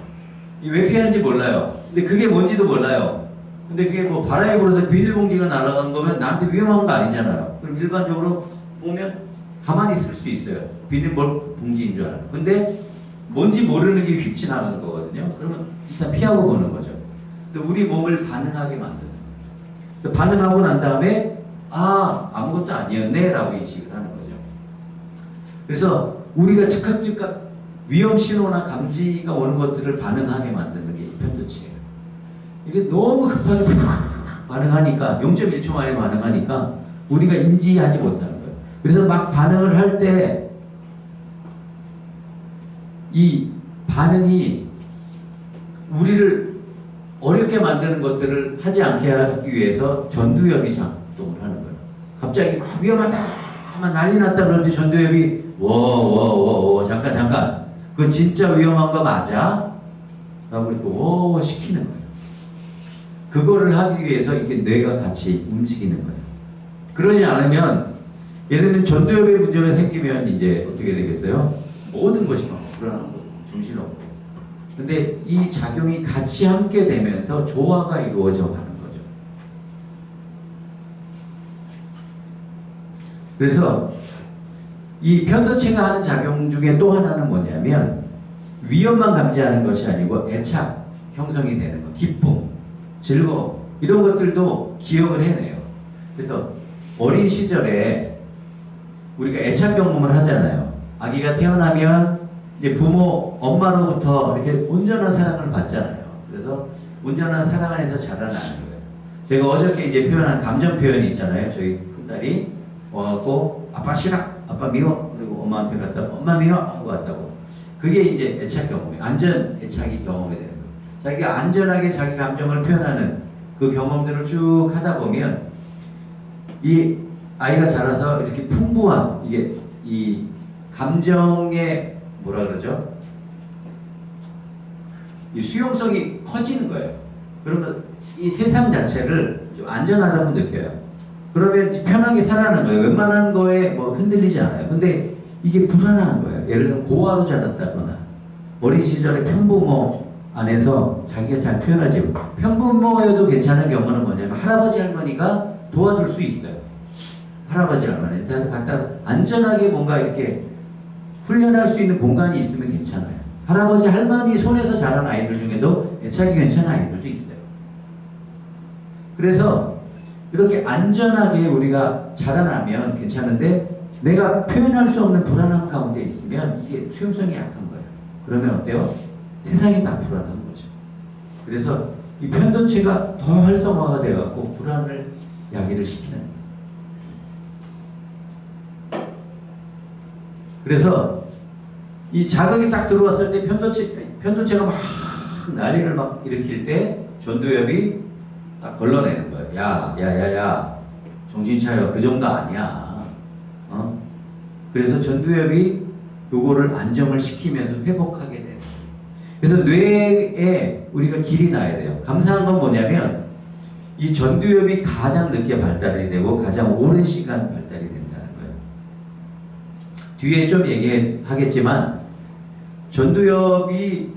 왜 피하는지 몰라요. 근데 그게 뭔지도 몰라요. 근데 그게 뭐 바람이 불어서 비닐봉지가 날아간 거면 나한테 위험한 거 아니잖아요. 그럼 일반적으로 보면 가만히 있을 수 있어요. 비닐봉지인 줄 알아요. 근데 뭔지 모르는 게 휙 지나가는 거거든요. 그러면 일단 피하고 보는 거죠. 우리 몸을 반응하게 만드는 거예요. 반응하고 난 다음에 아무것도 아니었네 라고 인식을 하는 거죠. 그래서 우리가 즉각 위험 신호나 감지가 오는 것들을 반응하게 만드는 게 이 편도체예요. 이게 너무 급하게 반응하니까 0.1초 만에 반응하니까 우리가 인지하지 못하는 거예요. 그래서 막 반응을 할 때 이 반응이 우리를 어렵게 만드는 것들을 하지 않게 하기 위해서 전두엽이 작동을 하는 거예요. 갑자기 위험하다 하면 난리 났다 그럴 때 전두엽이 잠깐 그거 진짜 위험한 거 맞아? 라고 이렇게 시키는 거예요. 그거를 하기 위해서 이렇게 뇌가 같이 움직이는 거예요. 그러지 않으면, 예를 들면 전두엽에 문제가 생기면 이제 어떻게 되겠어요? 모든 것이 막 불안하고 정신없고. 근데 이 작용이 같이 함께 되면서 조화가 이루어져 가는 거죠. 그래서 이 편도체가 하는 작용 중에 또 하나는 뭐냐면, 위험만 감지하는 것이 아니고 애착 형성이 되는 거, 기쁨, 즐거움, 이런 것들도 기억을 해내요. 그래서 어린 시절에 우리가 애착 경험을 하잖아요. 아기가 태어나면 이제 부모, 엄마로부터 이렇게 온전한 사랑을 받잖아요. 그래서 온전한 사랑 안에서 자라나는 거예요. 제가 어저께 이제 표현한 감정 표현이 있잖아요. 저희 큰딸이 와갖고 아빠 싫어, 아빠 미워, 그리고 엄마한테 갔다 엄마 미워 하고 왔다고. 그게 이제 애착 경험이 안전 애착이 경험이 되는 거예요. 자기가 안전하게 자기 감정을 표현하는 그 경험들을 쭉 하다 보면 이 아이가 자라서 이렇게 풍부한 이게 이 감정의 뭐라 그러죠? 이 수용성이 커지는 거예요. 그러면 이 세상 자체를 좀 안전하다고 느껴요. 그러면 편하게 살아가는 거예요. 웬만한 거에 뭐 흔들리지 않아요. 근데 이게 불안한 거예요. 예를 들어 고아로 자랐다거나 어린 시절에 편부모 안에서 자기가 잘 표현하지 못해요. 편부모여도 괜찮은 경우는 뭐냐면 할아버지 할머니가 도와줄 수 있어요. 할아버지 할머니한테 갖다 안전하게 뭔가 이렇게 훈련할 수 있는 공간이 있으면 괜찮아요. 할아버지 할머니 손에서 자란 아이들 중에도 애착이 괜찮은 아이들도 있어요. 그래서 이렇게 안전하게 우리가 자라나면 괜찮은데 내가 표현할 수 없는 불안함 가운데 있으면 이게 수용성이 약한 거예요. 그러면 어때요? 세상이 다 불안한 거죠. 그래서 이 편도체가 더 활성화가 되어갖고 불안을 야기를 시키는 거예요. 그래서 이 자극이 딱 들어왔을 때 편도체가 막 난리를 막 일으킬 때 전두엽이 딱 걸러내는 거예요. 야, 정신 차려. 그 정도 아니야. 그래서 전두엽이 요거를 안정을 시키면서 회복하게 돼요. 그래서 뇌에 우리가 길이 나야 돼요. 감사한 건 뭐냐면 이 전두엽이 가장 늦게 발달이 되고 가장 오랜 시간 발달이 된다는 거예요. 뒤에 좀 얘기하겠지만 전두엽이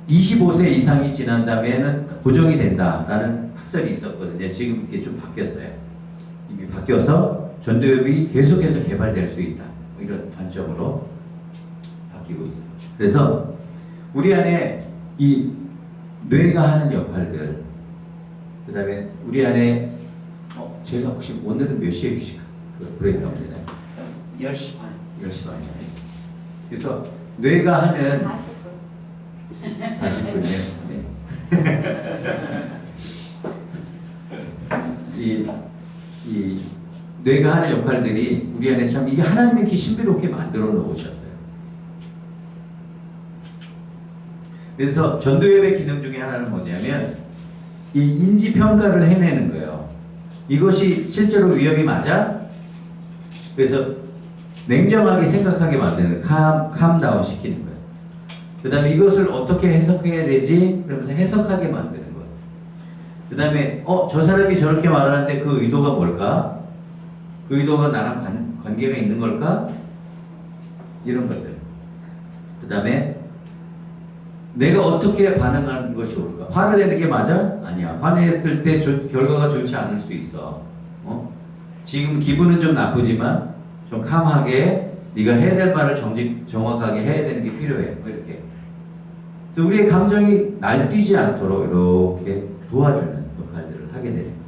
25세 이상이 지난 다음에는 고정이 된다라는 학설이 있었거든요. 지금 그게 좀 바뀌었어요. 이미 바뀌어서 전두엽이 계속해서 개발될 수 있다. 뭐 이런 관점으로 바뀌고 있어요. 그래서 우리 안에 이 뇌가 하는 역할들, 그 다음에 우리 안에 제가 혹시 오늘은 몇 시에 주실까? 그 브레이크아웃 되나요? 10시 반. 10시 반이요. 그래서 뇌가 하는 40분이요. 네. 이 뇌가 하는 역할들이 우리 안에 참 이게 하나님이 이렇게 신비롭게 만들어 놓으셨어요. 그래서 전두엽의 기능 중에 하나는 뭐냐면 이 인지 평가를 해내는 거예요. 이것이 실제로 위험이 맞아? 그래서 냉정하게 생각하게 만드는 캄다운 시키는 거예요. 그 다음에 이것을 어떻게 해석해야 되지? 그러면서 해석하게 만드는 거예요. 그 다음에 저 사람이 저렇게 말하는데 그 의도가 뭘까? 그 의도가 나랑 관계가 있는 걸까? 이런 것들. 그 다음에 내가 어떻게 반응하는 것이 옳을까? 화를 내는 게 맞아? 아니야. 화냈을 때 결과가 좋지 않을 수 있어. 지금 기분은 좀 나쁘지만 좀 캄하게 네가 해야 될 말을 정확하게 해야 되는 게 필요해. 뭐 이렇게. 우리의 감정이 날뛰지 않도록 이렇게 도와주는 역할들을 하게 되는 거예요.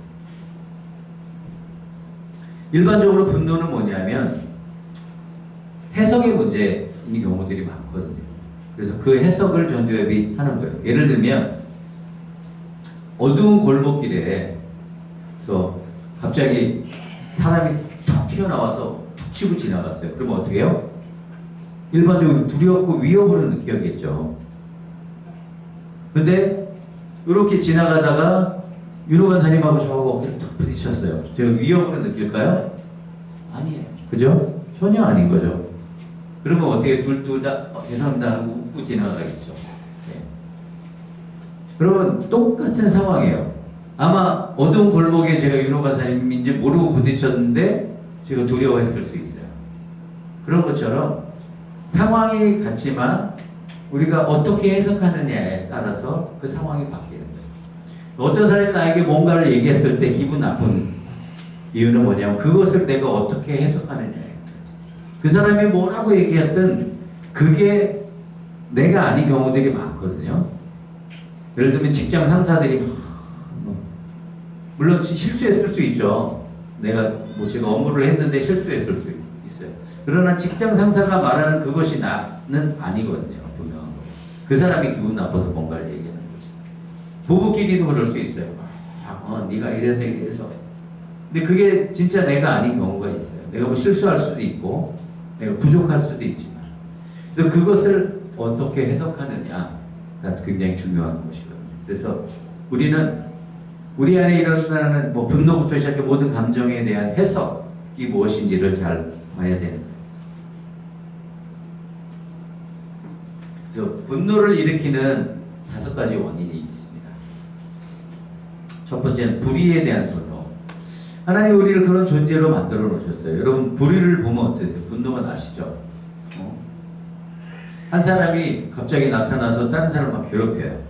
일반적으로 분노는 뭐냐면 해석의 문제인 경우들이 많거든요. 그래서 그 해석을 전두엽이 하는 거예요. 예를 들면 어두운 골목길에서 갑자기 사람이 툭 튀어나와서 툭 치고 지나갔어요. 그러면 어떻게 해요? 일반적으로 두렵고 위협으로 느껴야겠죠. 근데 이렇게 지나가다가 윤호 간사님하고 저하고 어깨를 툭 부딪혔어요. 제가 위협으로 느낄까요? 아니에요. 그죠? 전혀 아닌 거죠. 그러면 어떻게 둘 다 죄송합니다 하고 웃고 지나가겠죠. 네. 그러면 똑같은 상황이에요. 아마 어두운 골목에 제가 윤호 간사님인지 모르고 부딪혔는데 제가 두려워했을 수 있어요. 그런 것처럼 상황이 같지만 우리가 어떻게 해석하느냐에 따라서 그 상황이 바뀌는 거예요. 어떤 사람이 나에게 뭔가를 얘기했을 때 기분 나쁜 이유는 뭐냐면 그것을 내가 어떻게 해석하느냐예요. 그 사람이 뭐라고 얘기했든 그게 내가 아닌 경우들이 많거든요. 예를 들면 직장 상사들이 물론 실수했을 수 있죠. 제가 업무를 했는데 실수했을 수 있어요. 그러나 직장 상사가 말하는 그것이 나는 아니거든요. 분명한 거. 그 사람이 기분 나빠서 뭔가를 얘기하는 거지. 부부끼리도 그럴 수 있어요. 네가 이래서. 근데 그게 진짜 내가 아닌 경우가 있어요. 내가 뭐 실수할 수도 있고, 내가 부족할 수도 있지만. 그래서 그것을 어떻게 해석하느냐가 굉장히 중요한 것이거든요. 그래서 우리는 우리 안에 일어나는 뭐 분노부터 시작해 모든 감정에 대한 해석이 무엇인지를 잘 봐야 되는 거예요. 분노를 일으키는 5가지 원인이 있습니다. 첫 번째는 불의에 대한 분노. 하나님 우리를 그런 존재로 만들어 놓으셨어요. 여러분 불의를 보면 어떠세요? 분노가 나시죠? 한 사람이 갑자기 나타나서 다른 사람을 막 괴롭혀요.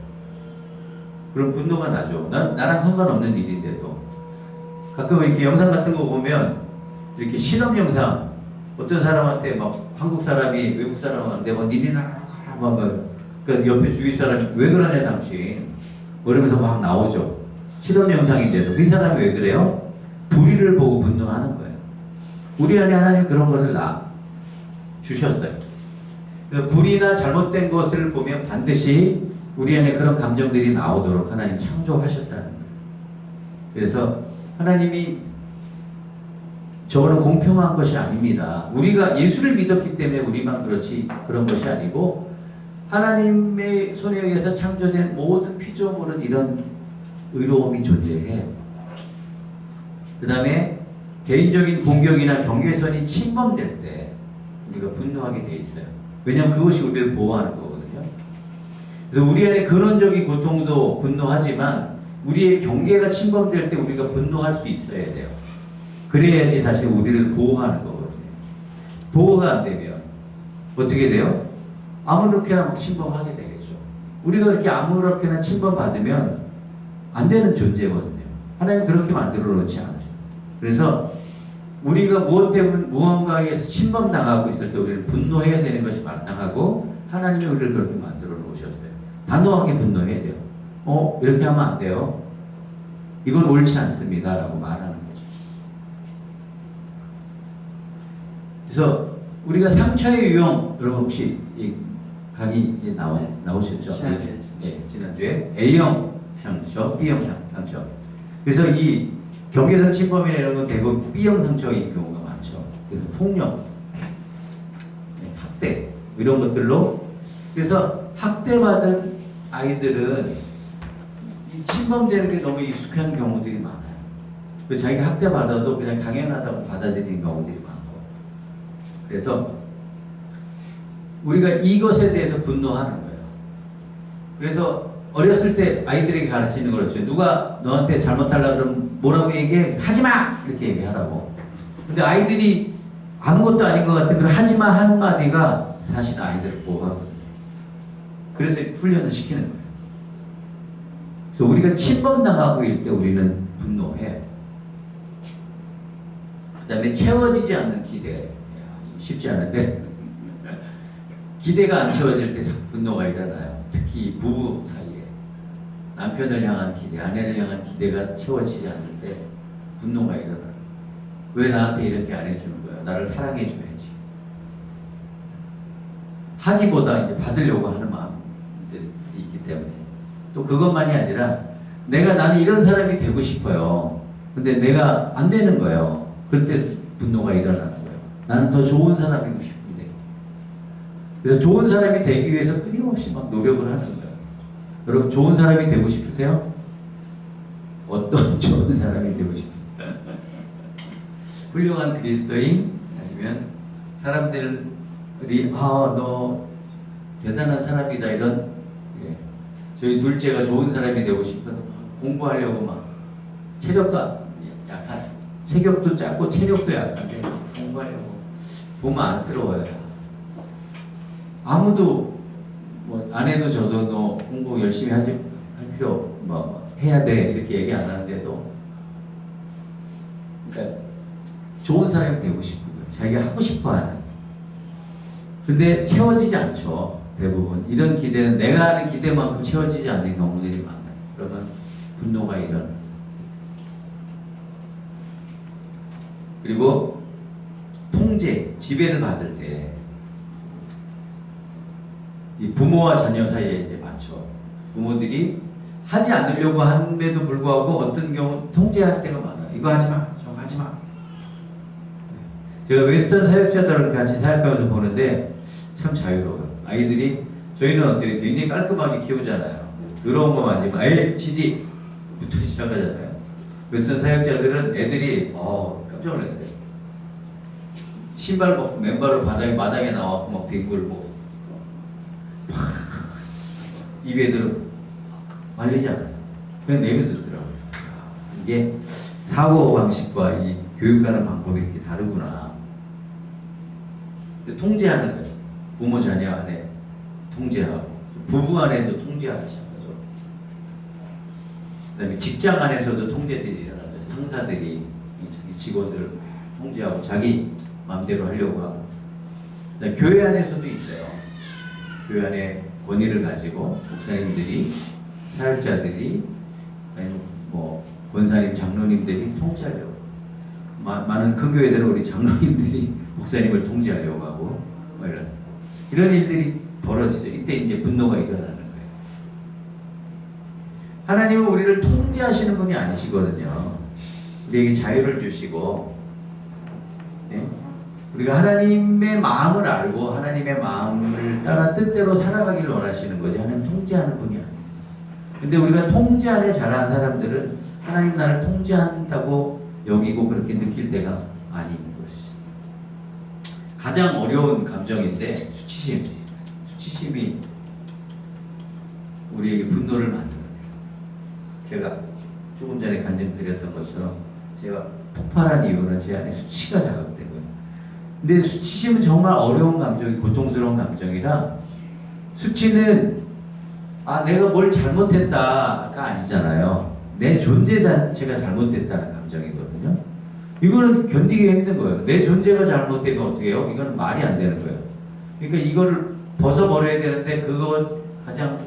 그럼 분노가 나죠. 나랑 상관없는 일인데도. 가끔 이렇게 영상 같은 거 보면 이렇게 실험 영상, 어떤 사람한테 막 한국 사람이 외국 사람한테 뭐 니네 나라로 가라 막 그 옆에 주위 사람이 왜 그러냐 당신 그러면서 막 나오죠. 실험 영상인데도 이 사람이 왜 그래요? 불의를 보고 분노하는 거예요. 우리 안에 하나님 그런 것을 주셨어요. 불의나 잘못된 것을 보면 반드시 우리 안에 그런 감정들이 나오도록 하나님 창조하셨다는 거예요. 그래서 하나님이 저거는 공평한 것이 아닙니다. 우리가 예수를 믿었기 때문에 우리만 그렇지 그런 것이 아니고 하나님의 손에 의해서 창조된 모든 피조물은 이런 의로움이 존재해요. 그 다음에 개인적인 공격이나 경계선이 침범될 때 우리가 분노하게 돼 있어요. 왜냐하면 그것이 우리를 보호하는 거거든요. 그래서 우리 안에 근원적인 고통도 분노하지만 우리의 경계가 침범될 때 우리가 분노할 수 있어야 돼요. 그래야지 사실 우리를 보호하는 거거든요. 보호가 안 되면 어떻게 돼요? 아무렇게나 막 침범하게 되겠죠. 우리가 그렇게 아무렇게나 침범받으면 안 되는 존재거든요. 하나님 그렇게 만들어 놓지 않으셔요. 그래서 우리가 무언가에서 침범당하고 있을 때 우리는 분노해야 되는 것이 마땅하고 하나님이 우리를 그렇게 만들어 놓으셨어요. 단호하게 분노해야 돼요. 이렇게 하면 안 돼요. 이건 옳지 않습니다. 라고 말하는 거죠. 그래서 우리가 상처의 유형, 여러분 혹시 이 강의 이제 나오셨죠? 지난주에 A형 상처, B형 상처. 그래서 이 경계선 침범이나 이런 건 대부분 B형 상처인 경우가 많죠. 그래서 폭력, 학대 이런 것들로. 그래서 학대받은 아이들은 침범되는 게 너무 익숙한 경우들이 많아요. 자기가 학대받아도 그냥 당연하다고 받아들이는 경우들이 많고. 그래서 우리가 이것에 대해서 분노하는 거예요. 그래서 어렸을 때 아이들에게 가르치는 거죠. 누가 너한테 잘못하려고 그러면 뭐라고 얘기해? 하지마! 이렇게 얘기하라고. 근데 아이들이 아무것도 아닌 것 같은 그런 하지마 한마디가 사실 아이들을 보호하거든요. 그래서 훈련을 시키는 거예요. 그래서 우리가 침범당하고 있을 때 우리는 분노해요. 그 다음에 채워지지 않는 기대. 쉽지 않은데 기대가 안 채워질 때 분노가 일어나요. 특히 부부 사이에 남편을 향한 기대, 아내를 향한 기대가 채워지지 않을 때 분노가 일어나요. 왜 나한테 이렇게 안 해주는 거야? 나를 사랑해 줘야지. 하기보다 이제 받으려고 하는 마음이 있기 때문에. 또 그것만이 아니라 나는 이런 사람이 되고 싶어요. 근데 내가 안 되는 거예요. 그럴 때 분노가 일어나는 거예요. 나는 더 좋은 사람이고 싶은데. 그래서 좋은 사람이 되기 위해서 끊임없이 막 노력을 하는 거예요. 여러분 좋은 사람이 되고 싶으세요? 어떤 좋은 사람이 되고 싶으세요? 훌륭한 그리스도인 아니면 사람들이 너 대단한 사람이다 이런. 저희 둘째가 좋은 사람이 되고 싶어서 공부하려고 막 체력도 약한, 체격도 작고 체력도 약한데 공부하려고 보면 안쓰러워요. 아무도 뭐 아내도 저도 너 공부 열심히 할 필요 뭐 해야 돼 이렇게 얘기 안 하는데도, 그러니까 좋은 사람이 되고 싶은 거예요. 자기가 하고 싶어하는. 근데 채워지지 않죠. 대부분 이런 기대는 내가 하는 기대만큼 채워지지 않는 경우들이 많아요. 그러면 분노가 일어나요. 그리고 통제, 지배를 받을 때 이 부모와 자녀 사이에 이제 많죠. 부모들이 하지 않으려고 함에도 불구하고 어떤 경우 통제할 때가 많아요. 이거 하지 마, 저거 하지 마. 제가 웨스턴 사역자들을 같이 사역하면서 보는데 참 자유로워요. 아이들이 저희는 어때요? 굉장히 깔끔하게 키우잖아요. 더러운 거 만지면 에이 지지부터 시작하잖아요. 웨스턴 사역자들은 애들이 깜짝 놀랐어요. 신발 벗고 맨발로 마당에 나와서 막 뒹굴고 입에 들어 말리지 않아요. 그냥 내버려두더라고요. 이게 사고방식과 이 교육하는 방법이 이렇게 다르구나. 통제하는 거죠. 부모 자녀 안에 통제하고 부부 안에도 통제하기 시작하죠. 그다음에 직장 안에서도 통제들이 일어나죠. 상사들이 자기 직원들을 통제하고 자기 마음대로 하려고 하고. 교회 안에서도 있어요. 교회 안에 권위를 가지고 목사님들이, 사역자들이, 아니면 뭐 권사님, 장로님들이 통제하려고. 많은 큰 교회들은 우리 장로님들이 목사님을 통제하려고 하고 뭐 이런 일들이 벌어지죠. 이때 이제 분노가 일어나는 거예요. 하나님은 우리를 통제하시는 분이 아니시거든요. 우리에게 자유를 주시고, 네? 우리가 하나님의 마음을 알고 하나님의 마음을 따라 뜻대로 살아가기를 원하시는 거지, 하나님 통제하는 분이 아니에요. 근데 우리가 통제 안에 자란 사람들은 하나님 나를 통제한다고 여기고 그렇게 느낄 때가 아닌 것이죠. 가장 어려운 감정인데 수치심이 우리에게 분노를 만들어요. 제가 조금 전에 간증드렸던 것처럼 제가 폭발한 이유는 제 안에 수치가 자극된 거예요. 근데 수치심은 정말 어려운 감정이, 고통스러운 감정이라, 수치는 내가 뭘 잘못했다가 아니잖아요. 내 존재 자체가 잘못됐다는 감정이거든요. 이거는 견디기 힘든 거예요. 내 존재가 잘못되면 어떻게 해요? 이거는 말이 안 되는 거예요. 그러니까 이거를 벗어버려야 되는데, 그거 가장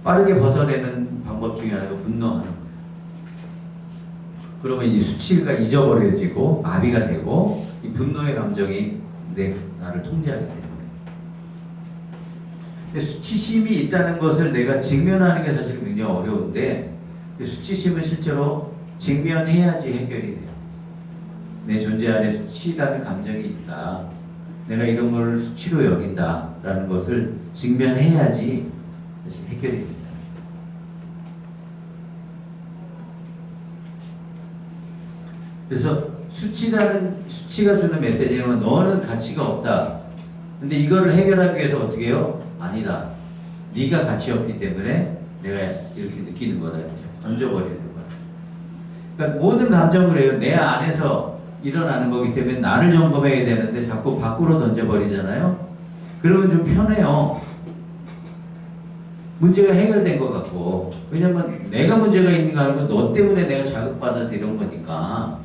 빠르게 벗어내는 방법 중에 하나가 분노하는 거예요. 그러면 이 수치가 잊어버려지고 마비가 되고 이 분노의 감정이 나를 통제하게 되는 거예요. 근데 수치심이 있다는 것을 내가 직면하는 게 사실 굉장히 어려운데, 수치심은 실제로 직면해야지 해결이 돼요. 내 존재 안에 수치라는 감정이 있다. 내가 이런 걸 수치로 여긴다라는 것을 직면해야지 사실 해결이 됩니다. 그래서 수치가 주는 메시지는 너는 가치가 없다. 근데 이거를 해결하기 위해서 어떻게 해요? 아니다. 네가 가치 없기 때문에 내가 이렇게 느끼는 거다. 이렇게 던져버리는 거야. 그러니까 모든 감정을 해요. 내 안에서 일어나는 거기 때문에 나를 점검해야 되는데 자꾸 밖으로 던져버리잖아요. 그러면 좀 편해요. 문제가 해결된 것 같고. 왜냐면 내가 문제가 있는 거 아니고 너 때문에 내가 자극받아서 이런 거니까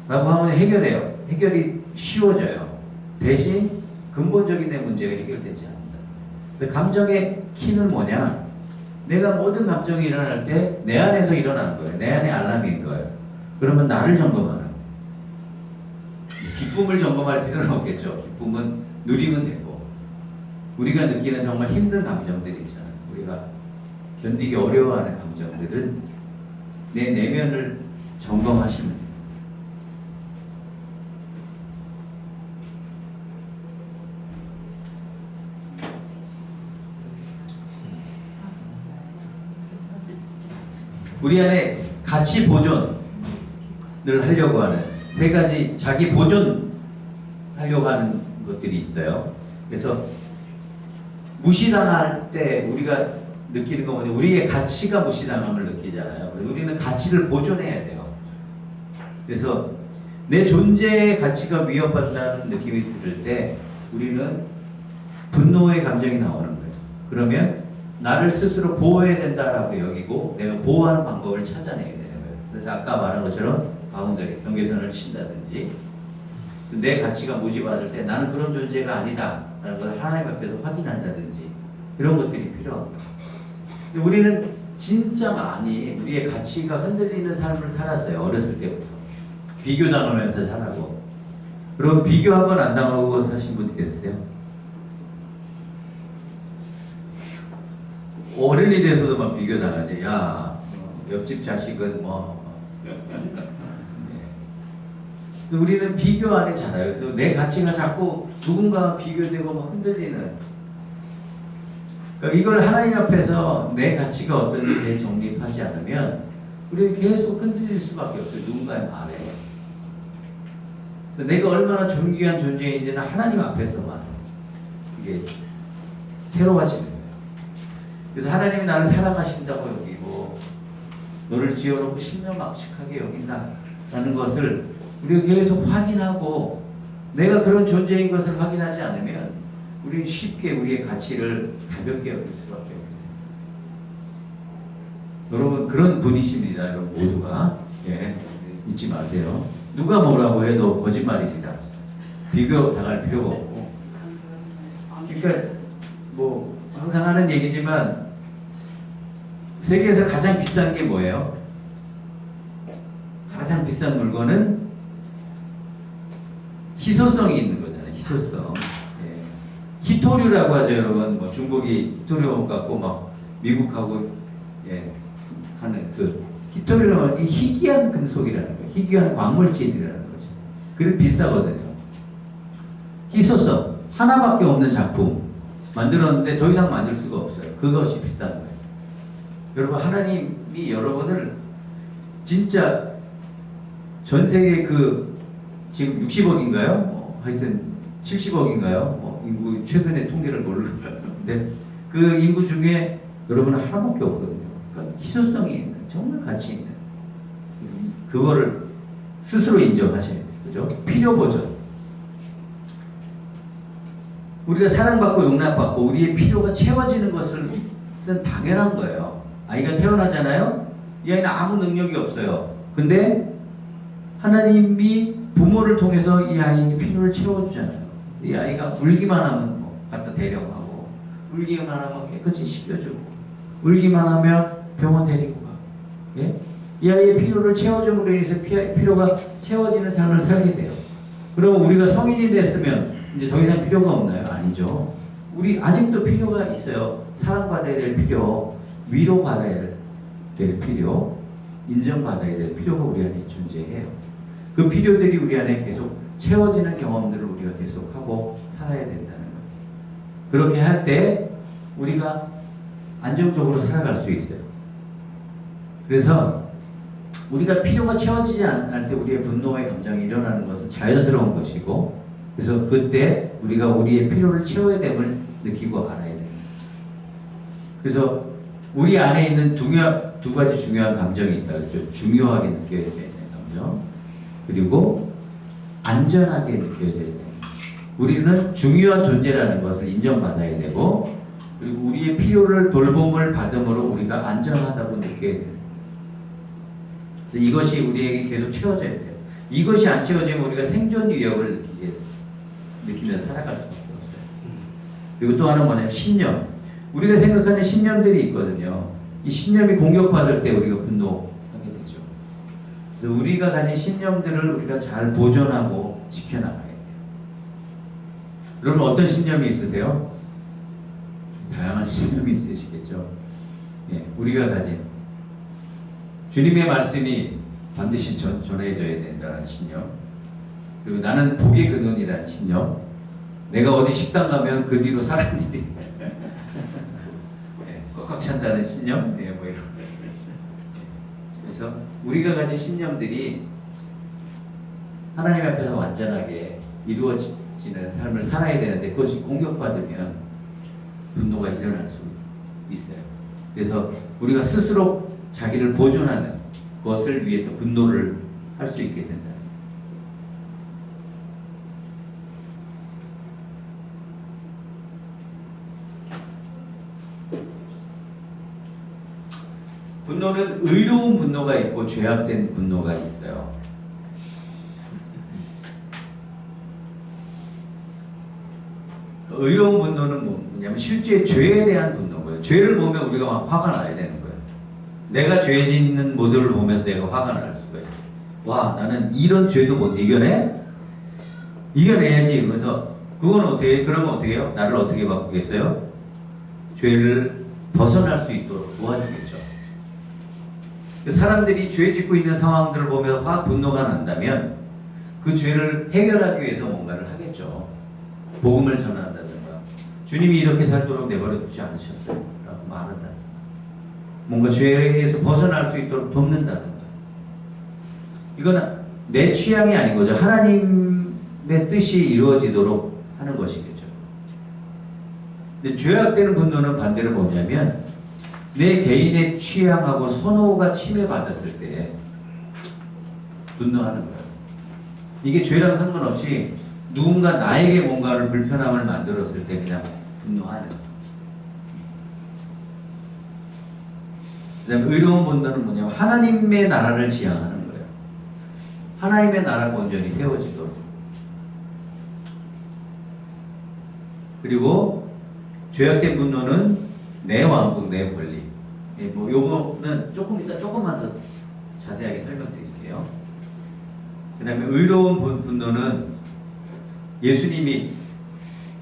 라고 하면 해결해요. 해결이 쉬워져요. 대신 근본적인 내 문제가 해결되지 않는다. 근데 감정의 키는 뭐냐? 내가 모든 감정이 일어날 때 내 안에서 일어나는 거예요. 내 안에 알람인 거예요. 그러면 나를 점검하는 거예요. 기쁨을 점검할 필요는 없겠죠. 기쁨은 누리면 되고, 우리가 느끼는 정말 힘든 감정들이 있잖아요. 우리가 견디기 어려워하는 감정들은 내 내면을 점검하시면 돼요. 우리 안에 가치 보존을 하려고 하는 세 가지 자기 보존하려고 하는 것들이 있어요. 그래서 무시당할 때 우리가 느끼는 건 뭐냐? 우리의 가치가 무시당함을 느끼잖아요. 우리는 가치를 보존해야 돼요. 그래서 내 존재의 가치가 위협받는다는 느낌이 들을 때 우리는 분노의 감정이 나오는 거예요. 그러면 나를 스스로 보호해야 된다라고 여기고 내가 보호하는 방법을 찾아내야 되는 거예요. 그래서 아까 말한 것처럼 바운더리, 경계선을 친다든지, 내 가치가 무시받을 때 나는 그런 존재가 아니다 라는 걸 하나님 앞에서 확인한다든지, 이런 것들이 필요합니다. 근데 우리는 진짜 많이 우리의 가치가 흔들리는 삶을 살았어요. 어렸을 때부터 비교당하면서 살아고. 그럼 비교 한 번 안 당하고 사신 분 계세요? 어른이 돼서도 막 비교당하지. 야, 옆집 자식은 뭐 우리는 비교 안에 자라요. 그래서 내 가치가 자꾸 누군가와 비교되고 막 흔들리는. 그러니까 이걸 하나님 앞에서 내 가치가 어떤지 정립하지 않으면 우리는 계속 흔들릴 수밖에 없어요. 누군가의 말에. 내가 얼마나 존귀한 존재인지는 하나님 앞에서만 이게 새로워지는 거예요. 그래서 하나님이 나를 사랑하신다고 여기고 너를 지어놓고 신명막측하게 여긴다라는 것을 우리가 계속 확인하고 내가 그런 존재인 것을 확인하지 않으면 우리는 쉽게 우리의 가치를 가볍게 여길 수밖에 없어요. 여러분 그런 분이십니다. 여러분 모두가 잊지 마세요. 누가 뭐라고 해도 거짓말입니다. 비교 당할 필요가 없고. 그러니까 뭐 항상 하는 얘기지만 세계에서 가장 비싼 게 뭐예요? 가장 비싼 물건은 희소성이 있는 거잖아요. 희소성. 희토류라고 하죠, 여러분. 뭐 중국이 희토류 갖고 막 미국하고 하는 그 희토류는 희귀한 금속이라는 거예요. 희귀한 광물질이라는 거죠. 그래서 비싸거든요. 희소성 하나밖에 없는 작품 만들었는데 더 이상 만들 수가 없어요. 그것이 비싼 거예요. 여러분 하나님이 여러분을 진짜 전 세계 그 지금 60억인가요? 하여튼 70억인가요? 인구 최근에 통계를 모르는데 그 인구 중에 여러분은 하나밖에 없거든요. 그러니까 희소성이 있는 정말 가치 있는 그거를 스스로 인정하셔야 돼요. 그죠? 필요 보전. 우리가 사랑받고 용납받고 우리의 필요가 채워지는 것은 당연한 거예요. 아이가 태어나잖아요. 이 아이는 아무 능력이 없어요. 근데 하나님이 부모를 통해서 이 아이의 필요를 채워주잖아요. 이 아이가 울기만 하면 뭐 갖다 데려가고 울기만 하면 깨끗이 씻겨주고 울기만 하면 병원 데리고 가고 이 아이의 필요를 채워줌으로 인해서 필요가 채워지는 삶을 살게 돼요. 그러면 우리가 성인이 됐으면 이제 더 이상 필요가 없나요? 아니죠. 우리 아직도 필요가 있어요. 사랑받아야 될 필요, 위로받아야 될 필요, 인정받아야 될 필요가 우리 안에 존재해요. 그 필요들이 우리 안에 계속 채워지는 경험들을 우리가 계속 하고 살아야 된다는 거예요. 그렇게 할 때 우리가 안정적으로 살아갈 수 있어요. 그래서 우리가 필요가 채워지지 않을 때 우리의 분노의 감정이 일어나는 것은 자연스러운 것이고 그래서 그때 우리가 우리의 필요를 채워야 됨을 느끼고 알아야 됩니다. 그래서 우리 안에 있는 두 가지 중요한 감정이 있다 그랬죠. 중요하게 느껴져야 되는 감정 그리고 안전하게 느껴져야 돼요. 우리는 중요한 존재라는 것을 인정받아야 되고 그리고 우리의 필요를 돌봄을 받음으로 우리가 안전하다고 느껴야 돼요. 이것이 우리에게 계속 채워져야 돼요. 이것이 안 채워지면 우리가 생존 위협을 느끼면서 살아갈 수밖에 없어요. 그리고 또 하나는 뭐냐면 신념. 우리가 생각하는 신념들이 있거든요. 이 신념이 공격받을 때 우리가 분노하게 되죠. 그래서 우리가 가진 신념들을 우리가 잘 보존하고 지켜나가야 돼요. 여러분 어떤 신념이 있으세요? 다양한 신념이 있으시겠죠. 우리가 가진 주님의 말씀이 반드시 전해져야 된다는 신념 그리고 나는 복의 근원이라는 신념 내가 어디 식당 가면 그 뒤로 사람들이 꽉꽉 찬다는 신념 뭐 이런 그래서 우리가 가진 신념들이 하나님 앞에서 완전하게 이루어지는 삶을 살아야 되는데 그것이 공격받으면 분노가 일어날 수 있어요. 그래서 우리가 스스로 자기를 보존하는 것을 위해서 분노를 할 수 있게 된다. 분노는 의로운 분노가 있고 죄악된 분노가 있어요. 의로운 분노는 뭐냐면 실제 죄에 대한 분노고요. 죄를 보면 우리가 막 화가 나야 되는 거예요. 내가 죄 짓는 모습을 보면서 내가 화가 날 수가 있어요. 와, 나는 이런 죄도 못 이겨내? 이겨내야지. 이러면서 그건 어떻게, 그러면 어떻게 해요? 나를 어떻게 바꾸겠어요? 죄를 벗어날 수 있도록 도와주겠죠. 사람들이 죄 짓고 있는 상황들을 보면서 분노가 난다면 그 죄를 해결하기 위해서 뭔가를 하겠죠. 복음을 전한다든가 주님이 이렇게 살도록 내버려 두지 않으셨어요 라고 말한다. 뭔가 죄에서 벗어날 수 있도록 돕는다든가. 이거는 내 취향이 아닌 거죠. 하나님의 뜻이 이루어지도록 하는 것이겠죠. 근데 죄악되는 분노는 반대로 뭐냐면 내 개인의 취향하고 선호가 침해받았을 때 분노하는 거예요. 이게 죄랑 상관없이 누군가 나에게 뭔가를 불편함을 만들었을 때 그냥 분노하는 거예요. 그 다음에 의로운 분노는 뭐냐면 하나님의 나라를 지향하는 거예요. 하나님의 나라가 온전히 세워지도록. 그리고 죄악된 분노는 내 왕국, 내 권리. 예, 뭐 요거는 조금 이따 조금만 더 자세하게 설명드릴게요. 그 다음에 의로운 분노는 예수님이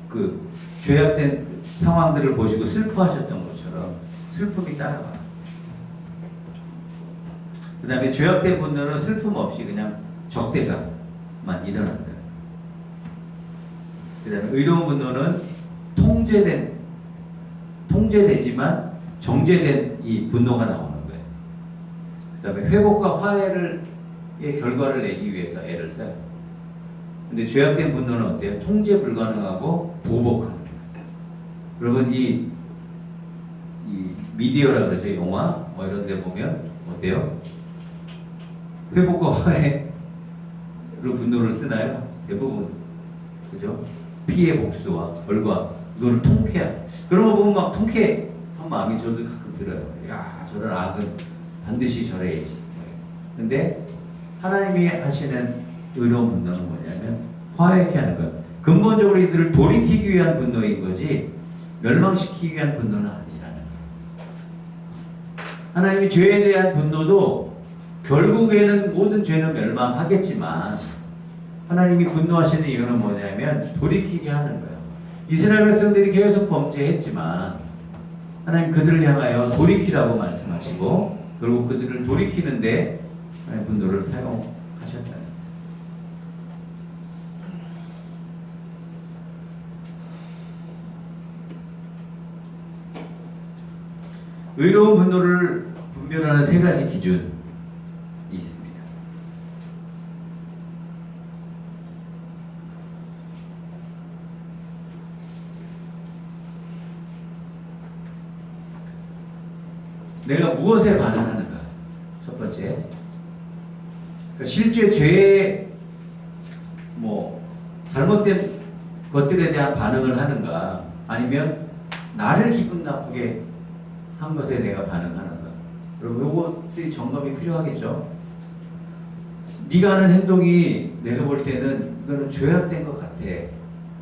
그 죄악된 상황들을 보시고 슬퍼하셨던 것처럼 슬픔이 따라와요. 그 다음에 죄악된 분노는 슬픔 없이 그냥 적대감만 일어난다. 그 다음에 의로운 분노는 통제되지만 정제된 이 분노가 나오는 거예요. 그 다음에 회복과 화해의 결과를 내기 위해서 애를 써요. 근데 죄악된 분노는 어때요? 통제 불가능하고 보복하는 거예요. 여러분 이 미디어라 그러죠. 영화 뭐 이런 데 보면 어때요? 회복과 화해로 분노를 쓰나요? 대부분 그죠? 피해 복수와 결과 이거를 통쾌한 그런 거 보면 막 통쾌한 마음이 저도 가끔 들어요. 야 저런 악은 반드시 절해야지. 근데 하나님이 하시는 의로운 분노는 뭐냐면 화해케 하는 거예요. 근본적으로 이들을 돌이키기 위한 분노인 거지 멸망시키기 위한 분노는 아니라는 거예요. 하나님이 죄에 대한 분노도 결국에는 모든 죄는 멸망하겠지만 하나님이 분노하시는 이유는 뭐냐면 돌이키게 하는 거예요. 이스라엘 백성들이 계속 범죄했지만 하나님 그들을 향하여 돌이키라고 말씀하시고 결국 그들을 돌이키는데 하나님 분노를 사용하셨다. 의로운 분노를 분별하는 세 가지 기준이 있습니다. 내가 무엇에 반응하는가? 첫 번째. 그러니까 실제 죄에 잘못된 것들에 대한 반응을 하는가? 아니면 나를 기분 나쁘게 한 것에 내가 반응하는가? 여러분 요것들이 점검이 필요하겠죠. 네가 하는 행동이 내가 볼 때는 이거는 죄악된 것 같아.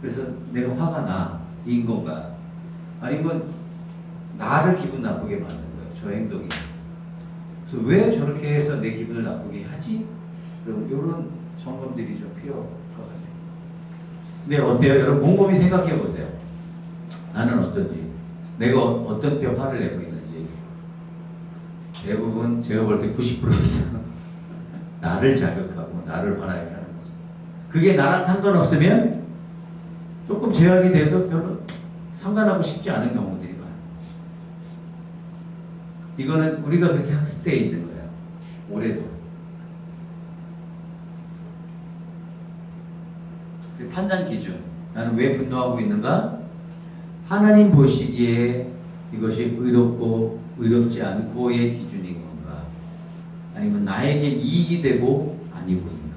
그래서 내가 화가 나. 이 건가? 아니면 나를 기분 나쁘게 만든 거예요. 저 행동이. 그래서 왜 저렇게 해서 내 기분을 나쁘게 하지? 그럼 이런 점검들이 좀 필요할 것 같아요. 근데 어때요? 여러분 곰곰이 생각해 보세요. 나는 어떤지. 내가 어떤 때 화를 내고 있는지. 대부분 제가 볼 때 90%에서 나를 자극하고 나를 화나게 하는 거죠. 그게 나랑 상관없으면 조금 제약이 돼도 별로 상관하고 싶지 않은 경우들이 많아요. 이거는 우리가 그렇게 학습되어 있는 거예요. 올해도. 판단 기준. 나는 왜 분노하고 있는가? 하나님 보시기에 이것이 의롭고 의롭지 않고의 기준인 건가? 아니면 나에게 이익이 되고 아니고 있는가?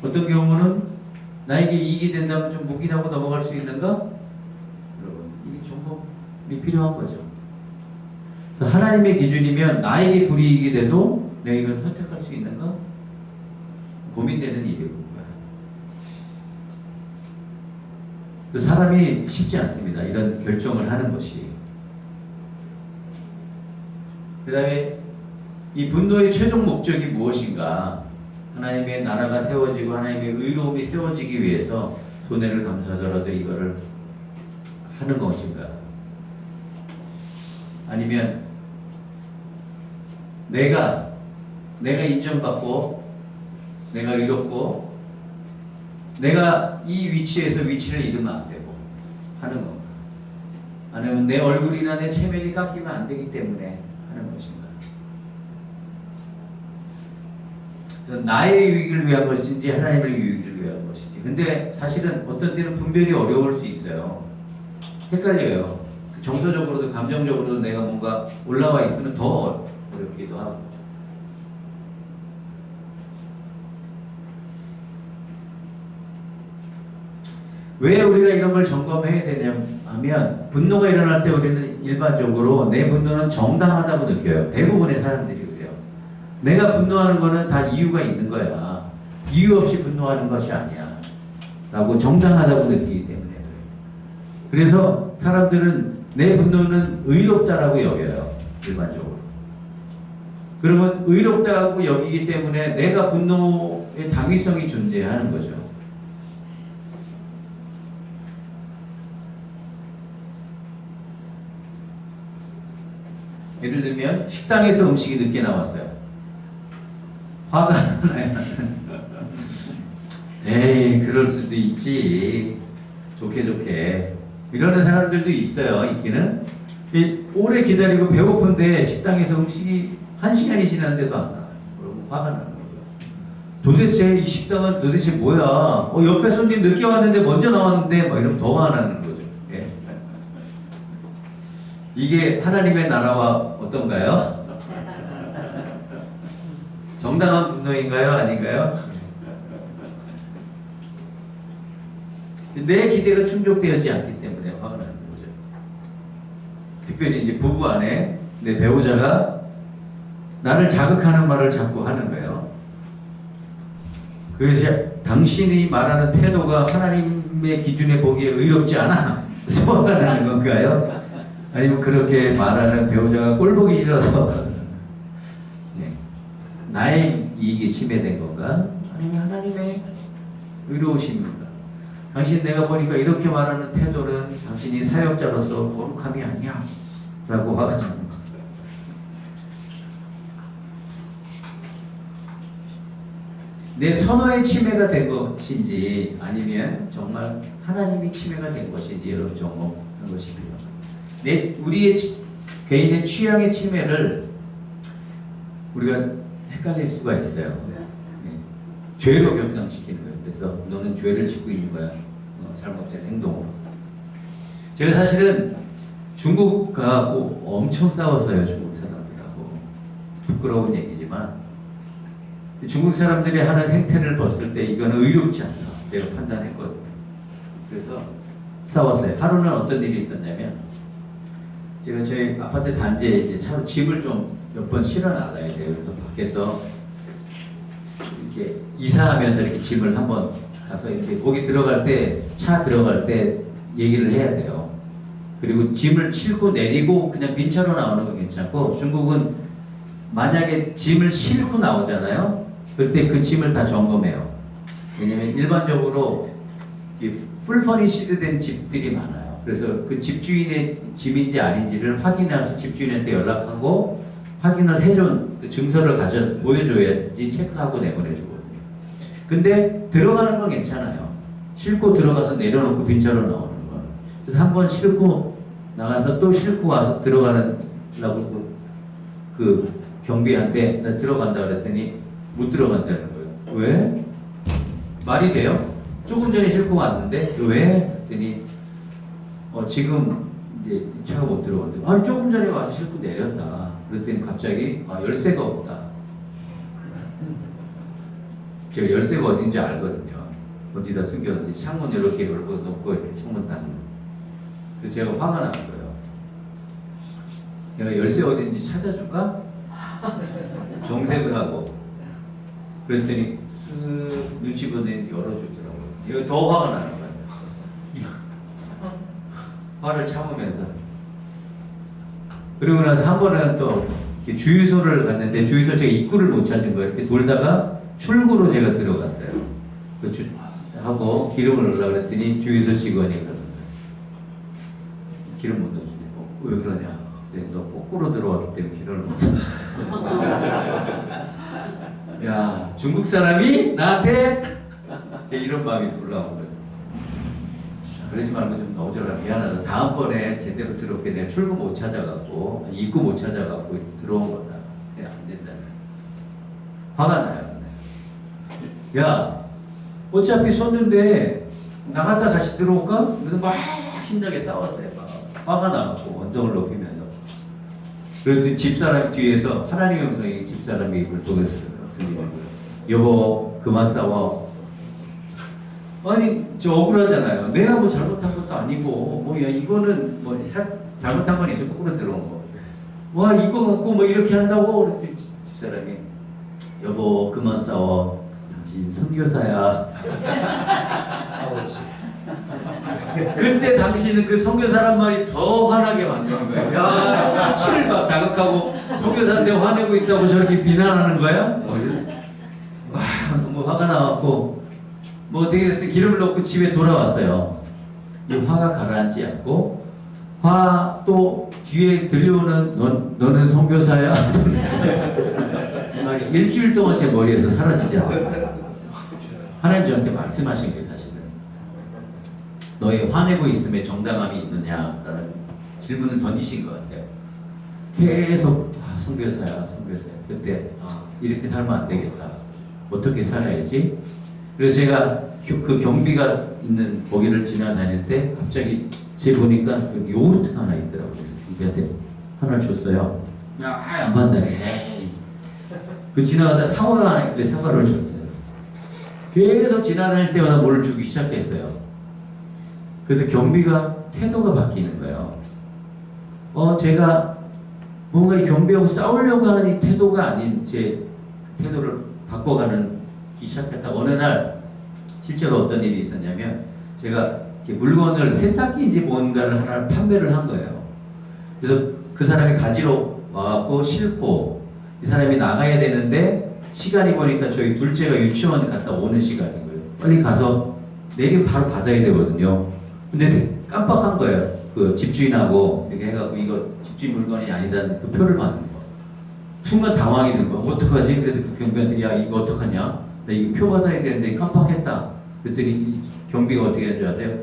어떤 경우는 나에게 이익이 된다면 좀 묵인하고 넘어갈 수 있는가? 여러분 이게 점검이 필요한 거죠. 하나님의 기준이면 나에게 불이익이 돼도 내가 이걸 선택할 수 있는가? 고민되는 일이고 그 사람이 쉽지 않습니다. 이런 결정을 하는 것이. 그 다음에 이 분노의 최종 목적이 무엇인가? 하나님의 나라가 세워지고 하나님의 의로움이 세워지기 위해서 손해를 감수하더라도 이거를 하는 것인가? 아니면 내가 내가 인정받고 내가 의롭고 내가 이 위치에서 위치를 잃으면 안 되고 하는 건가? 아니면 내 얼굴이나 내 체면이 깎이면 안 되기 때문에 하는 것인가? 그래서 나의 유익을 위한 것인지 하나님의 유익을 위한 것인지. 근데 사실은 어떤 때는 분별이 어려울 수 있어요. 헷갈려요. 정서적으로도 감정적으로도 내가 뭔가 올라와 있으면 더 어렵기도 하고. 왜 우리가 이런 걸 점검해야 되냐 하면 분노가 일어날 때 우리는 일반적으로 내 분노는 정당하다고 느껴요. 대부분의 사람들이 그래요. 내가 분노하는 거는 다 이유가 있는 거야. 이유 없이 분노하는 것이 아니야 라고 정당하다고 느끼기 때문에 그래서 사람들은 내 분노는 의롭다라고 여겨요. 일반적으로. 그러면 의롭다고 여기기 때문에 내가 분노의 당위성이 존재하는 거죠. 예를 들면 식당에서 음식이 늦게 나왔어요. 화가 나요. 에이 그럴 수도 있지. 좋게 이러는 사람들도 있어요. 있기는. 오래 기다리고 배고픈데 식당에서 음식이 1시간이 지났는데도 안 나와요. 그러면 화가 나는 거죠. 도대체 이 식당은 도대체 뭐야? 옆에 손님 늦게 왔는데 먼저 나왔는데 막 이러면 더 화나는 거죠. 예. 이게 하나님의 나라와 어떤가요? 정당한 분노인가요? 아닌가요? 내 기대가 충족되지 않기 때문에 화가 나는 거죠. 특별히 이제 부부 안에 내 배우자가 나를 자극하는 말을 자꾸 하는 거예요. 그것이 당신이 말하는 태도가 하나님의 기준에 보기에 의롭지 않아. 화가 나는 건가요? 아니면 그렇게 말하는 배우자가 꼴보기 싫어서 네. 나의 이익이 침해된 건가? 아니면 하나님의 의로우십니까? 당신 내가 보니까 이렇게 말하는 태도는 당신이 사역자로서 거룩함이 아니야 라고 화가 나는 거예요. 내 선호의 침해가 된 것인지 아니면 정말 하나님이 침해가 된 것인지 여러분 점검하는 것이 필요합니다. 우리의 개인의 취향의 침해를 우리가 헷갈릴 수가 있어요. 네. 죄로 격상시키는 거예요. 그래서 너는 죄를 짓고 있는 거야. 잘못된 행동으로. 제가 사실은 중국하고 엄청 싸웠어요. 중국 사람들하고. 부끄러운 얘기지만 중국 사람들이 하는 행태를 봤을 때 이거는 의롭지 않다. 제가 판단했거든요. 그래서 싸웠어요. 하루는 어떤 일이 있었냐면 제가 저희 아파트 단지에 이제 차로 집을 좀 몇 번 실어 나가야 돼요. 그래서 밖에서 이렇게 이사하면서 이렇게 집을 한번 가서 이렇게 거기 들어갈 때 차 들어갈 때 얘기를 해야 돼요. 그리고 짐을 싣고 내리고 그냥 민차로 나오는 건 괜찮고 중국은 만약에 짐을 싣고 나오잖아요. 그때 그 짐을 다 점검해요. 왜냐면 일반적으로 풀 퍼니시드 된 집들이 많아요. 그래서 그 집주인의 집인지 아닌지를 확인해서 집주인한테 연락하고 확인을 해준 그 증서를 보여줘야지 체크하고 내보내주거든요. 근데 들어가는 건 괜찮아요. 싣고 들어가서 내려놓고 빈차로 나오는 건. 그래서 한 번 싣고 나가서 또 싣고 와서 들어가려고 그 경비한테 나 들어간다 그랬더니 못 들어간다는 거예요. 왜? 말이 돼요? 조금 전에 싣고 왔는데 왜? 그랬더니 지금 이제 차가 못 들어간대. 아니 조금 전에 와서 싣고 내렸다. 그랬더니 갑자기 열쇠가 없다. 제가 열쇠가 어딘지 알거든요. 어디다 숨겼는지 창문 이렇게 열고 놓고 이렇게 창문 닫는. 그래서 제가 화가 나는 거예요. 내가 열쇠 어딘지 찾아줄까? 정색을 하고 그랬더니 쓱 눈치 보더니 열어주더라고요. 이거 더 화가 나는 거예요. 화를 참으면서. 그리고 나서 한 번은 또 이렇게 주유소를 갔는데 주유소 제가 입구를 못 찾은 거예요. 이렇게 돌다가 출구로 제가 들어갔어요. 하고 기름을 넣으려고 그랬더니 주유소 직원이 그러는 거예요. 기름 못 넣어주냐고. 왜 그러냐. 너 거꾸로 들어왔기 때문에 기도를 못해. 야, 중국 사람이 나한테 제 이런 마음이 올라온 거죠. 그러지 말고 좀 어쩌라, 미안하다. 다음번에 제대로 들어올게. 내가 출구 못 찾아갖고 입구 못 찾아갖고 들어온 거다. 그냥 안 된다. 화가 나요. 야, 어차피 섰는데 나갔다 다시 들어올까? 그래서 막 신나게 싸웠어요. 막 화가 나갖고 원성을 높이면서. 그랬더니 집사람 뒤에서 하나님의 음성이 집사람의 입을 보였어요. 들리는 거예요. 여보, 그만 싸워. 아니, 저 억울하잖아요. 내가 뭐 잘못한 것도 아니고, 뭐, 야, 이거는 뭐, 잘못한 건 이제 거꾸로 들어온 거. 와, 이거 갖고 뭐 이렇게 한다고? 그랬더니 집사람이, 여보, 그만 싸워. 당신 선교사야. 그때 당신은 그 선교사란 말이 더 화나게 만드는 거예요. 야, 수치를 막 자극하고 선교사인데 화내고 있다고 저렇게 비난하는 거야? 와, 너무 화가 나왔고 뭐 어떻게 됐든 기름을 넣고 집에 돌아왔어요. 이 화가 가라앉지 않고 화 또 뒤에 들려오는 너는 선교사야? 일주일 동안 제 머리에서 사라지지 않아요. 하나님 저한테 말씀하신 게 사실은 너의 화내고 있음에 정당함이 있느냐라는 질문을 던지신 것 같아요. 계속 선교사야. 그때 이렇게 살면 안 되겠다. 어떻게 살아야지? 그래서 제가 그 경비가 있는 거기를 지나다닐 때 갑자기 제 보니까 여기 요구르트가 하나 있더라고요. 경비한테 하나를 줬어요. 안 받는다네. 그 지나가다 사과가 하나 있는데 사과를 줬어요. 계속 지나다닐 때마다 뭘 주기 시작했어요. 그래도 경비가 태도가 바뀌는 거예요. 제가 뭔가 이 경비하고 싸우려고 하는 이 태도가 아닌 제 태도를 바꿔가는 기 시작했다. 어느 날 실제로 어떤 일이 있었냐면 제가 물건을 세탁기인지 뭔가를 하나 판매를 한 거예요. 그래서 그 사람이 가지러 와갖고 싣고 이 사람이 나가야 되는데 시간이 보니까 저희 둘째가 유치원 갔다 오는 시간인 거예요. 빨리 가서 내리면 바로 받아야 되거든요. 근데 깜빡한 거예요. 그 집주인하고 이렇게 해갖고 이거 집주인 물건이 아니다는 그 표를 받는 거. 순간 당황이 된 거야. 어떡하지? 그래서 그 경비한테 야 이거 어떡하냐? 나 이거 표 받아야 되는데 깜빡했다. 그랬더니 이 경비가 어떻게 한 줄 아세요?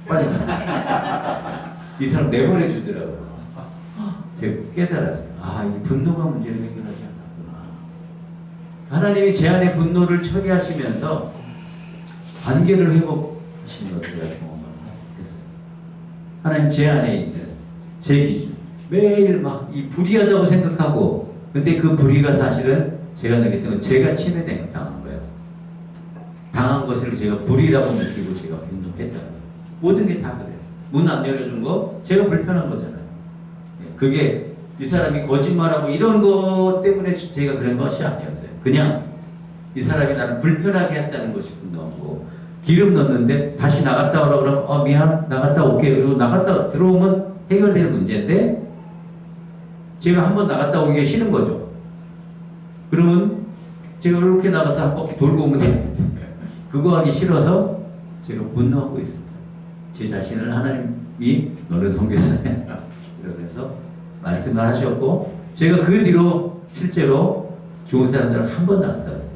빨리 가. 이 사람 내보내주더라고요. 제가 깨달았어요. 이 분노가 문제를 해결하지 않았구나. 하나님이 제 안에 분노를 처리하시면서 관계를 회복하시는 것을 제가 경험을 했어요. 하나님 제 안에 있는 제 기준. 매일 막 이 불의하다고 생각하고 근데 그 불의가 사실은 제가 느꼈던 건 제가 침해당한 거예요. 당한 것을 제가 불의라고 느끼고 제가 분노했다. 모든 게 다 그래요. 문 안 열어준 거 제가 불편한 거잖아요. 그게 이 사람이 거짓말하고 이런 것 때문에 제가 그런 것이 아니었어요. 그냥 이 사람이 나를 불편하게 했다는 것이 분노한 거고 기름 넣는데 다시 나갔다 오라 그러면 미안 나갔다 올게. 그리고 나갔다 들어오면 해결될 문제인데 제가 한번 나갔다 오기가 싫은 거죠. 그러면 제가 이렇게 나가서 한 바퀴 돌고 오면 그거 하기 싫어서 제가 분노하고 있습니다. 제 자신을 하나님이 너는 선교사야 이러면서 말씀을 하셨고 제가 그 뒤로 실제로 좋은 사람들을 한 번도 안 싸웠습니다.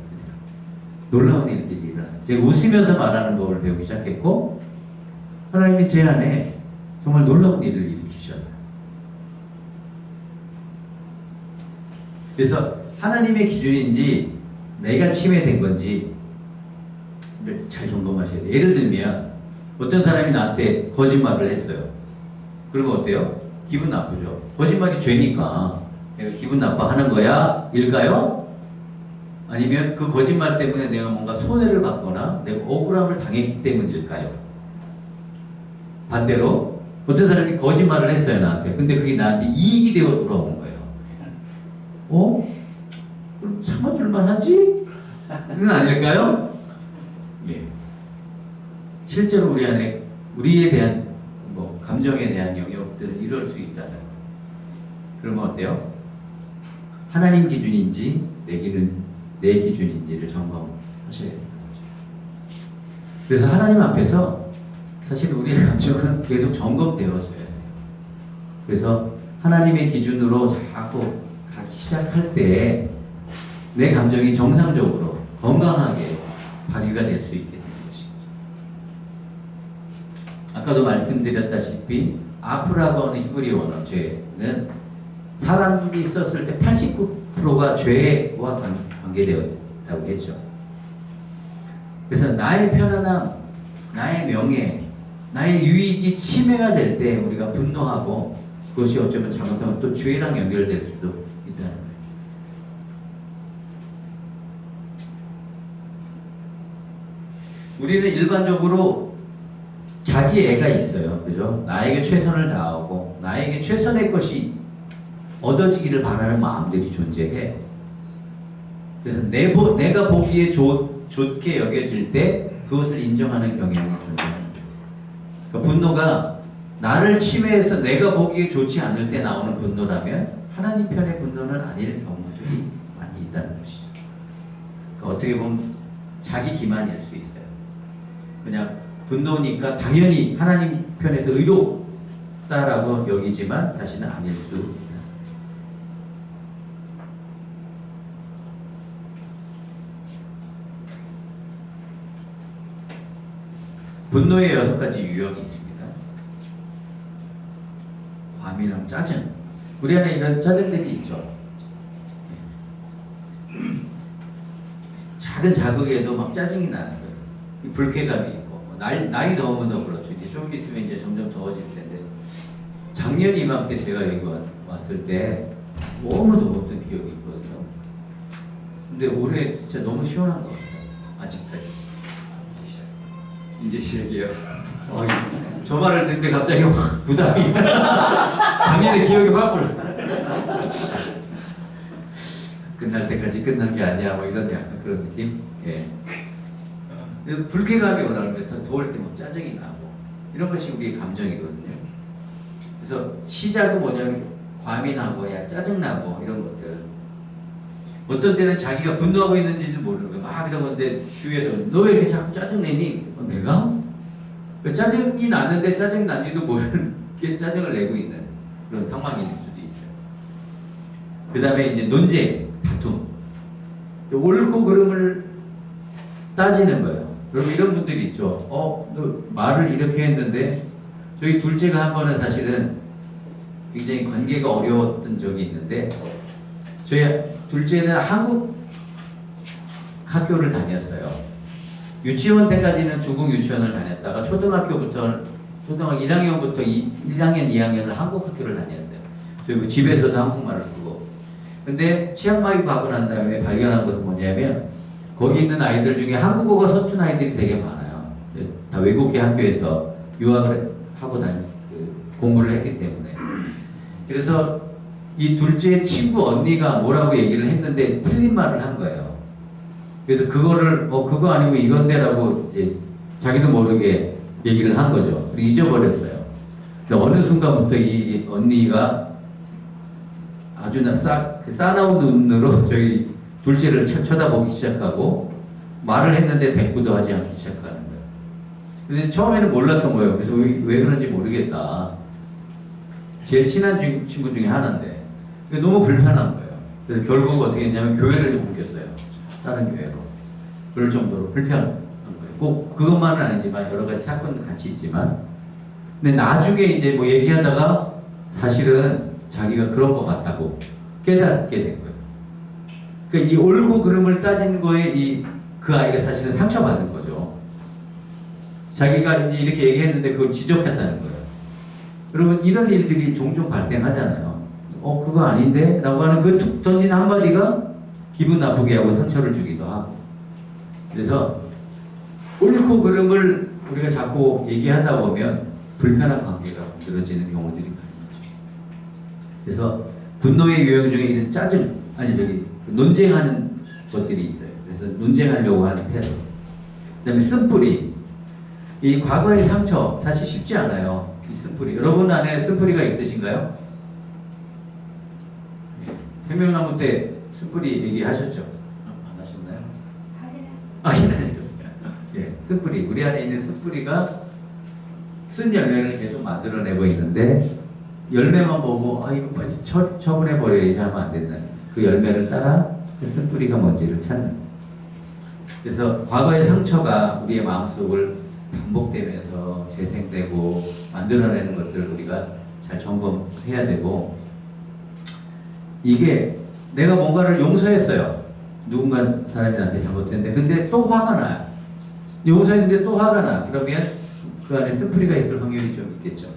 놀라운 일들이 일어났어요. 제가 웃으면서 말하는 법을 배우기 시작했고 하나님이 제 안에 정말 놀라운 일을 일으키셨어요. 그래서 하나님의 기준인지 내가 침해된 건지 잘 점검하셔야 돼요. 예를 들면 어떤 사람이 나한테 거짓말을 했어요. 그러면 어때요? 기분 나쁘죠. 거짓말이 죄니까 내가 기분 나빠하는 거야? 일까요? 아니면 그 거짓말 때문에 내가 뭔가 손해를 받거나 내가 억울함을 당했기 때문일까요? 반대로 어떤 사람이 거짓말을 했어요 나한테. 근데 그게 나한테 이익이 되어 돌아온 거예요. 그럼 참아줄만 하지? 그건 아닐까요? 예. 실제로 우리 안에 우리에 대한 감정에 대한 영역들은 이럴 수 있다는 거예요. 그러면 어때요? 하나님 기준인지 내 기준인지를 점검하셔야 되는 거죠. 그래서 하나님 앞에서 사실 우리의 감정은 계속 점검되어져야 돼요. 그래서 하나님의 기준으로 자꾸 가기 시작할 때 내 감정이 정상적으로 건강하게 발휘가 될 수 있게 되는 것이죠. 아까도 말씀드렸다시피 아프라고 하는 히브리 원어죄는 사람이 썼을 때 89%가 죄와 관계되었다고 했죠. 그래서 나의 편안함, 나의 명예, 나의 유익이 침해가 될 때 우리가 분노하고 그것이 어쩌면 잘못하면 또 죄랑 연결될 수도 있다는 거예요. 우리는 일반적으로 자기 애가 있어요. 그죠? 나에게 최선을 다하고 나에게 최선의 것이 얻어지기를 바라는 마음들이 존재해. 그래서 내가 보기에 좋게 여겨질 때 그것을 인정하는 경향이 존재하는 거예요. 그러니까 분노가 나를 침해해서 내가 보기에 좋지 않을 때 나오는 분노라면 하나님 편의 분노는 아닐 경우들이 많이 있다는 것이죠. 그러니까 어떻게 보면 자기 기만일 수 있어요. 그냥 분노니까 당연히 하나님 편에서 의롭다라고 여기지만 다시는 아닐 수 있다. 분노의 6가지 유형이 있습니다. 과민함, 짜증. 우리 안에 이런 짜증들이 있죠. 작은 자극에도 막 짜증이 나는 거예요. 불쾌감이 있고 날이 더우면 더 그렇죠. 이제 좀 있으면 이제 점점 더워질 텐데 작년 이맘때 제가 여기 왔을 때 너무 더웠던 기억이 있거든요. 근데 올해 진짜 너무 시원한 것 같아요. 아직까지. 이제 시작이에요. 저 말을 듣는데 갑자기 확 부담이. 작년에 기억이 확 올라. 끝날 때까지 끝난 게 아니야. 뭐 이런 약간 그런 느낌. 예. 불쾌감이 오라는 더 더울 때 뭐 짜증이 나고 이런 것이 우리의 감정이거든요. 그래서 시작은 뭐냐면 과민하고 짜증 나고 이런 것들. 어떤 때는 자기가 분노하고 있는지도 모르는 거예요. 막 이런 건데 주위에서 너 왜 이렇게 자꾸 짜증 내니? 내가? 짜증이 났는데 짜증이 난지도 모르는 게 짜증을 내고 있는 그런 상황일 수도 있어요. 그 다음에 이제 논쟁, 다툼. 옳고 그름을 따지는 거예요. 여러분 이런 분들이 있죠. 너 말을 이렇게 했는데 저희 둘째가 한 번은 사실은 굉장히 관계가 어려웠던 적이 있는데 저희 둘째는 한국 학교를 다녔어요. 유치원 때까지는 중국 유치원을 다녔다가 초등학교 1학년부터 1학년, 2학년을 한국 학교를 다녔어요. 저희 집에서도 한국말을 쓰고. 근데 치앙마이 가고 난 다음에 발견한 것은 뭐냐면 거기 있는 아이들 중에 한국어가 서툰 아이들이 되게 많아요. 다 외국계 학교에서 유학을 하고 공부를 했기 때문에. 그래서 이 둘째 친구 언니가 뭐라고 얘기를 했는데 틀린 말을 한 거예요. 그래서 그거를 그거 아니고 이건데라고 이제 자기도 모르게 얘기를 한 거죠. 잊어버렸어요. 어느 순간부터 이 언니가 아주 싸나운 눈으로 저희 둘째를 쳐다보기 시작하고 말을 했는데 대꾸도 하지 않기 시작하는 거예요. 근데 처음에는 몰랐던 거예요. 그래서 왜 그런지 모르겠다. 제일 친한 친구 중에 하나인데 너무 불편한 거예요. 그래서 결국 어떻게 했냐면 교회를 옮겼어요. 다른 교회로. 그럴 정도로 불편한 거예요. 꼭 그것만은 아니지만 여러 가지 사건도 같이 있지만 근데 나중에 이제 뭐 얘기하다가 사실은 자기가 그런 것 같다고 깨닫게 된 거예요. 그러니까 이 옳고 그름을 따지는 거에 그 아이가 사실은 상처받은 거죠. 자기가 이제 이렇게 얘기했는데 그걸 지적했다는 거예요. 여러분 이런 일들이 종종 발생하잖아요. 그거 아닌데? 라고 하는 그 툭 던진 한마디가 기분 나쁘게 하고 상처를 주기도 하고. 그래서 옳고 그름을 우리가 자꾸 얘기하다 보면 불편한 관계가 만들어지는 경우들이 많이 있죠. 그래서 분노의 유형 중에 이런 짜증, 논쟁하는 것들이 있어요. 그래서 논쟁하려고 하는 태도. 그 다음에 쓴뿌리. 이 과거의 상처, 사실 쉽지 않아요. 이 쓴뿌리. 여러분 안에 쓴뿌리가 있으신가요? 생명나무 때 쓴뿌리 얘기하셨죠? 안 하셨나요? 하셨어요. 예, 쓴뿌리. 우리 안에 있는 쓴뿌리가 쓴 열매를 계속 만들어내고 있는데 열매만 보고 아 이거 빨리 처분해버려야지 하면 안 된다. 그 열매를 따라 그 쓴뿌리가 뭔지를 찾는. 그래서 과거의 상처가 우리의 마음속을 반복되면서 재생되고 만들어내는 것들을 우리가 잘 점검해야 되고, 이게 내가 뭔가를 용서했어요. 누군가 사람이 나한테 잘못했는데 근데 또 화가 나요. 용서했는데 또 화가 나. 그러면 그 안에 쓴뿌리가 있을 확률이 좀 있겠죠.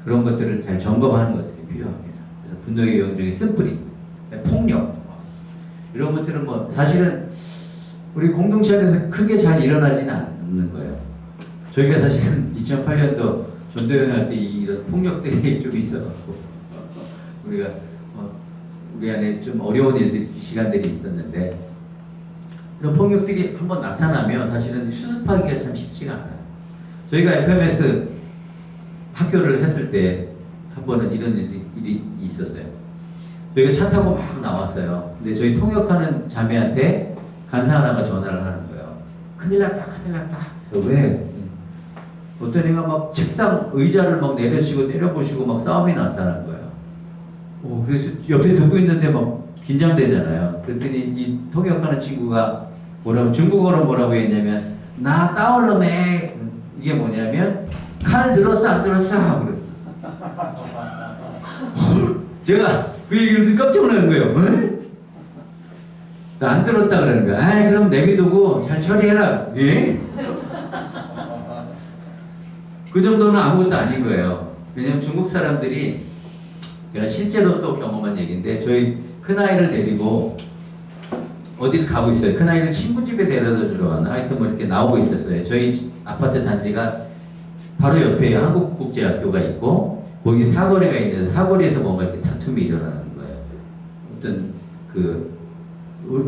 그런 것들을 잘 점검하는 것들이 필요합니다. 그래서 분노의 유형 중에 쓴뿌리, 폭력 이런 것들은 뭐 사실은 우리 공동체 안에서 크게 잘 일어나지는 않는 거예요. 저희가 사실은 2008년도 전도여행 할 때 이런 폭력들이 좀 있어갖고 우리가 우리 안에 좀 어려운 시간들이 있었는데, 이런 폭력들이 한번 나타나면 사실은 수습하기가 참 쉽지가 않아요. 저희가 FMS 학교를 했을 때 한 번은 이런 일이 있었어요. 저희가 차 타고 막 나왔어요. 근데 저희 통역하는 자매한테 간사 하나가 전화를 하는 거예요. 큰일 났다, 큰일 났다. 그래서 왜? 어떤 애가 막 책상 의자를 막 내려치고 때려부시고 막 싸움이 났다는 거예요. 그래서 옆에 듣고 있는데 막 긴장되잖아요. 그랬더니 이 통역하는 친구가 중국어로 뭐라고 했냐면 나 따올러매. 이게 뭐냐면 칼 들었어 안 들었어? 그래. 제가 그 얘기를 듣고 깜짝 놀라는 거예요. 나 안 들었다 그러는 거야. 아 그럼 내비두고 잘 처리해라. 예? 그 정도는 아무것도 아닌 거예요. 왜냐면 중국 사람들이, 제가 실제로 또 경험한 얘기인데, 저희 큰아이를 데리고 어디를 가고 있어요. 큰아이를 친구 집에 데려다 주러 갔나? 하여튼 뭐 이렇게 나오고 있었어요. 저희 아파트 단지가 바로 옆에 한국국제학교가 있고, 거기 사거리가 있는데 사거리에서 뭔가 이렇게 다툼이 일어나는 거예요. 어떤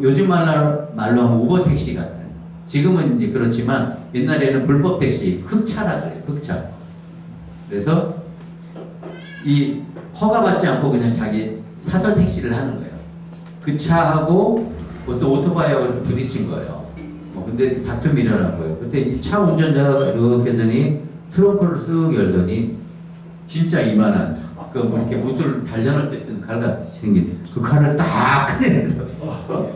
요즘 말로 하면 우버 택시 같은. 지금은 이제 그렇지만 옛날에는 불법 택시, 흑차라 그래요. 흑차. 그래서 이 허가받지 않고 그냥 자기 사설 택시를 하는 거예요. 그 차하고 어떤 오토바이하고 이렇게 부딪힌 거예요. 근데 다툼이 일어난 거예요. 그때 이 차 운전자가 이렇게 했더니 트렁크를 쓱 열더니 진짜 이만한 뭐 이렇게 무술 단련할 때 쓰는 칼 같이 생긴 그 칼을 딱 꺼내더라고요.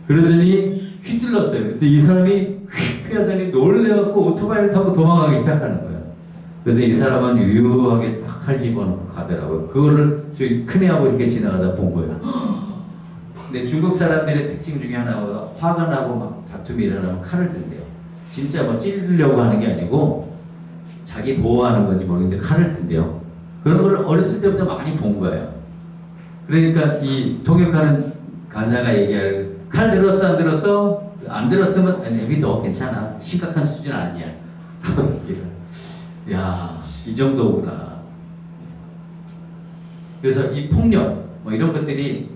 그러더니 휘둘렀어요. 그때 이 사람이 휙 피하더니 놀래갖고 오토바이를 타고 도망가기 시작하는 거예요. 그래서 이 사람은 유유하게 딱 칼 집어넣고 가더라고요. 그거를 저희 큰애하고 이렇게 지나가다 본 거예요. 근데 중국 사람들의 특징 중에 하나가 화가 나고 막 다툼이 일어나면 칼을 든대요. 진짜 뭐 찌르려고 하는 게 아니고 자기 보호하는 건지 모르겠는데 칼을 든대요. 그런 걸 어렸을 때부터 많이 본 거예요. 그러니까 이 통역하는 간사가 얘기할 칼 들었어 안 들었어? 안 들었으면 내비둬 괜찮아. 심각한 수준 아니야. 야, 이 정도구나. 그래서 이 폭력 뭐 이런 것들이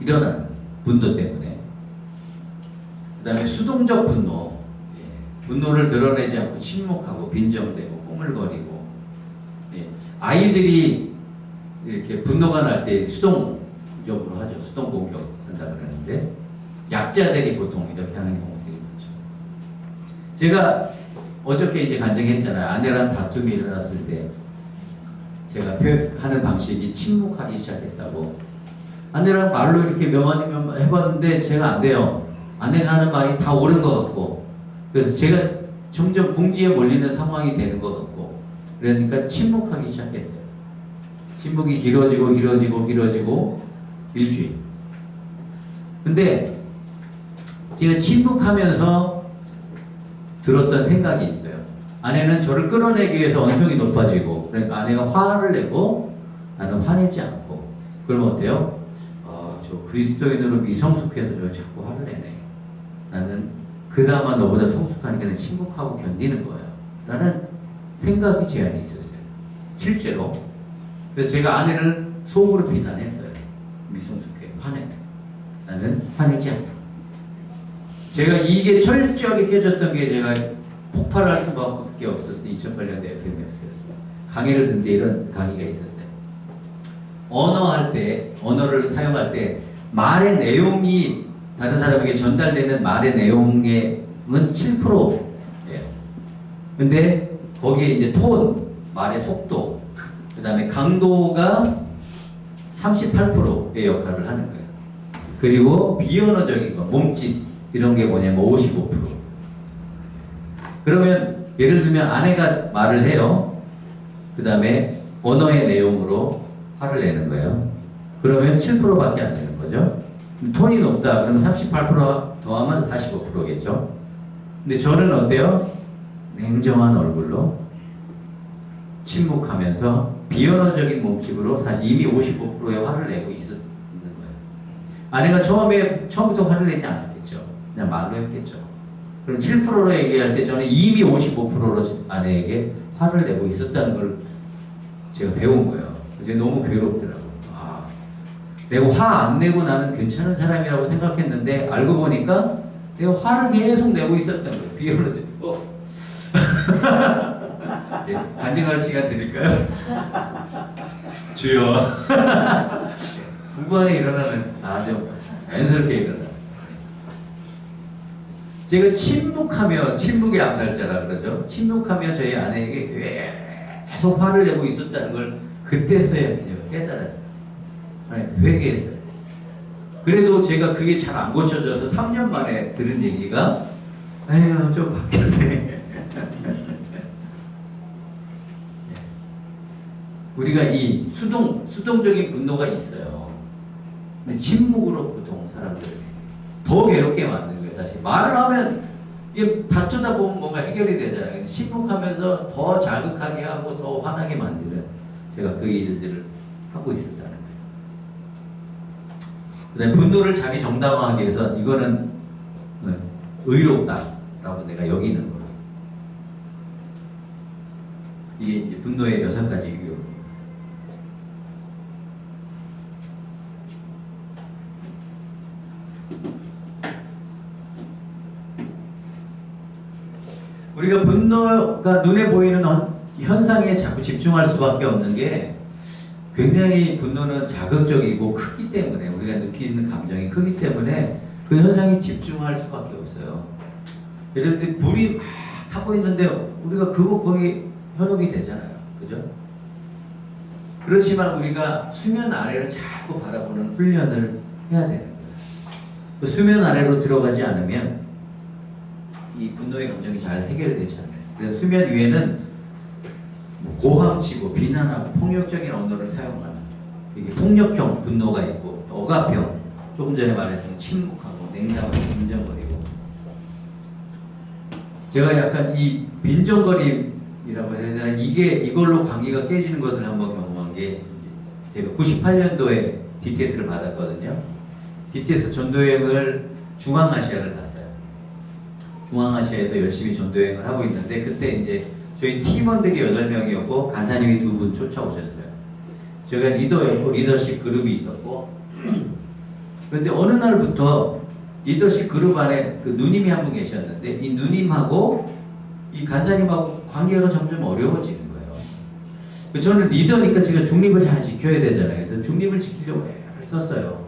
일어나는 분노 때문에. 그 다음에 수동적 분노. 분노를 드러내지 않고 침묵하고 빈정대고 꾸물거리고. 아이들이 이렇게 분노가 날 때 수동적으로 하죠. 수동 공격한다 그러는데 약자들이 보통 이렇게 하는 경우들이 많죠. 제가 어저께 이제 간증했잖아요. 아내랑 다툼이 일어났을 때 제가 표현하는 방식이 침묵하기 시작했다고. 아내랑 말로 이렇게 명언이면 해봤는데 제가 안 돼요. 아내가 하는 말이 다 옳은 것 같고, 그래서 제가 점점 궁지에 몰리는 상황이 되는 것 같고, 그러니까 침묵하기 시작했어요. 침묵이 길어지고 일주일. 근데 제가 침묵하면서 들었던 생각이 있어요. 아내는 저를 끌어내기 위해서 언성이 높아지고, 그러니까 아내가 화를 내고 나는 화내지 않고. 그러면 어때요? 저 그리스도인으로 미성숙해서 저 자꾸 화를 내네. 나는 그나마 너보다 성숙하니까 침묵하고 견디는 거야. 라는 생각이 제 안에 있었어요. 실제로. 그래서 제가 아내를 속으로 비난했어요. 미성숙해. 화내. 나는 화내지 않다. 제가 이게 철저하게 깨졌던 게 제가 폭발할 수밖에 없었던 2008년도 FMS였어요. 강의를 듣는데 이런 강의가 있었어요. 언어를 사용할 때 말의 내용이 다른 사람에게 전달되는 말의 내용은 7%예요. 근데 거기에 이제 톤, 말의 속도, 그 다음에 강도가 38%의 역할을 하는 거예요. 그리고 비언어적인 거, 몸짓 이런 게 뭐냐면 55%. 그러면 예를 들면 아내가 말을 해요. 그 다음에 언어의 내용으로 화를 내는 거예요. 그러면 7%밖에 안 되는 거죠. 톤이 높다. 그러면 38% 더하면 45%겠죠. 근데 저는 어때요? 냉정한 얼굴로 침묵하면서 비언어적인 몸집으로 사실 이미 55%의 화를 내고 있는 거예요. 아내가 처음부터 화를 내지 않았겠죠. 그냥 말로 했겠죠. 그럼 7%로 얘기할 때 저는 이미 55%로 아내에게 화를 내고 있었다는 걸 제가 배운 거예요. 그래서 너무 괴롭더라고요. 아, 내가 화 안 내고 나는 괜찮은 사람이라고 생각했는데 알고 보니까 내가 화를 계속 내고 있었다는 거예요. 비언어적. 네, 간증할 시간 드릴까요? 주여. 부부 안에 일어나는 아주 자연스럽게 일어나. 제가 침묵의 암살자라 그러죠. 침묵하며 저희 아내에게 계속 화를 내고 있었다는 걸 그때서야 그냥 깨달았어요. 회개했어요. 그래도 제가 그게 잘 안 고쳐져서 3년 만에 들은 얘기가 아유 좀 바뀌었네. 우리가 이 수동적인 분노가 있어요. 근데 침묵으로 보통 사람들을 더 괴롭게 만드는 거예요. 사실 말을 하면 이게 다투다 보면 뭔가 해결이 되잖아요. 침묵하면서 더 자극하게 하고 더 화나게 만드는 제가 그 일들을 하고 있었다는 거예요. 그다음에 분노를 자기 정당화하기 위해서 이거는 의롭다라고 내가 여기는 거예요. 이게 이제 분노의 6가지 유형. 우리가 분노가 눈에 보이는 현상에 자꾸 집중할 수밖에 없는 게 굉장히 분노는 자극적이고 크기 때문에 우리가 느끼는 감정이 크기 때문에 그 현상에 집중할 수밖에 없어요. 예를 들면 불이 막 타고 있는데 우리가 그거 거의 현혹이 되잖아요. 그죠? 그렇지만 우리가 수면 아래를 자꾸 바라보는 훈련을 해야 되는 거예요. 그 수면 아래로 들어가지 않으면 이 분노의 감정이 잘 해결되지 않아요. 그래서 수면 위에는 고함치고 비난하고 폭력적인 언어를 사용하는 이게 폭력형 분노가 있고 억압형 조금 전에 말했던 침묵하고 냉담하고 빈정거리고 제가 약간 이 빈정거림이라고 해야 되나 이걸로 관계가 깨지는 것을 한번 경험한 게 제가 98년도에 DTS를 받았거든요. DTS 전도여행을 중앙아시아를 갔어요. 중앙아시아에서 열심히 전도여행을 하고 있는데 그때 이제 저희 팀원들이 8명이었고 간사님이 2분 쫓아오셨어요. 제가 리더였고 리더십 그룹이 있었고 그런데 어느 날부터 리더십 그룹 안에 그 누님이 한 분 계셨는데 이 누님하고 이 간사님하고 관계가 점점 어려워지는 거예요. 저는 리더니까 제가 중립을 잘 지켜야 되잖아요. 그래서 중립을 지키려고 애를 썼어요.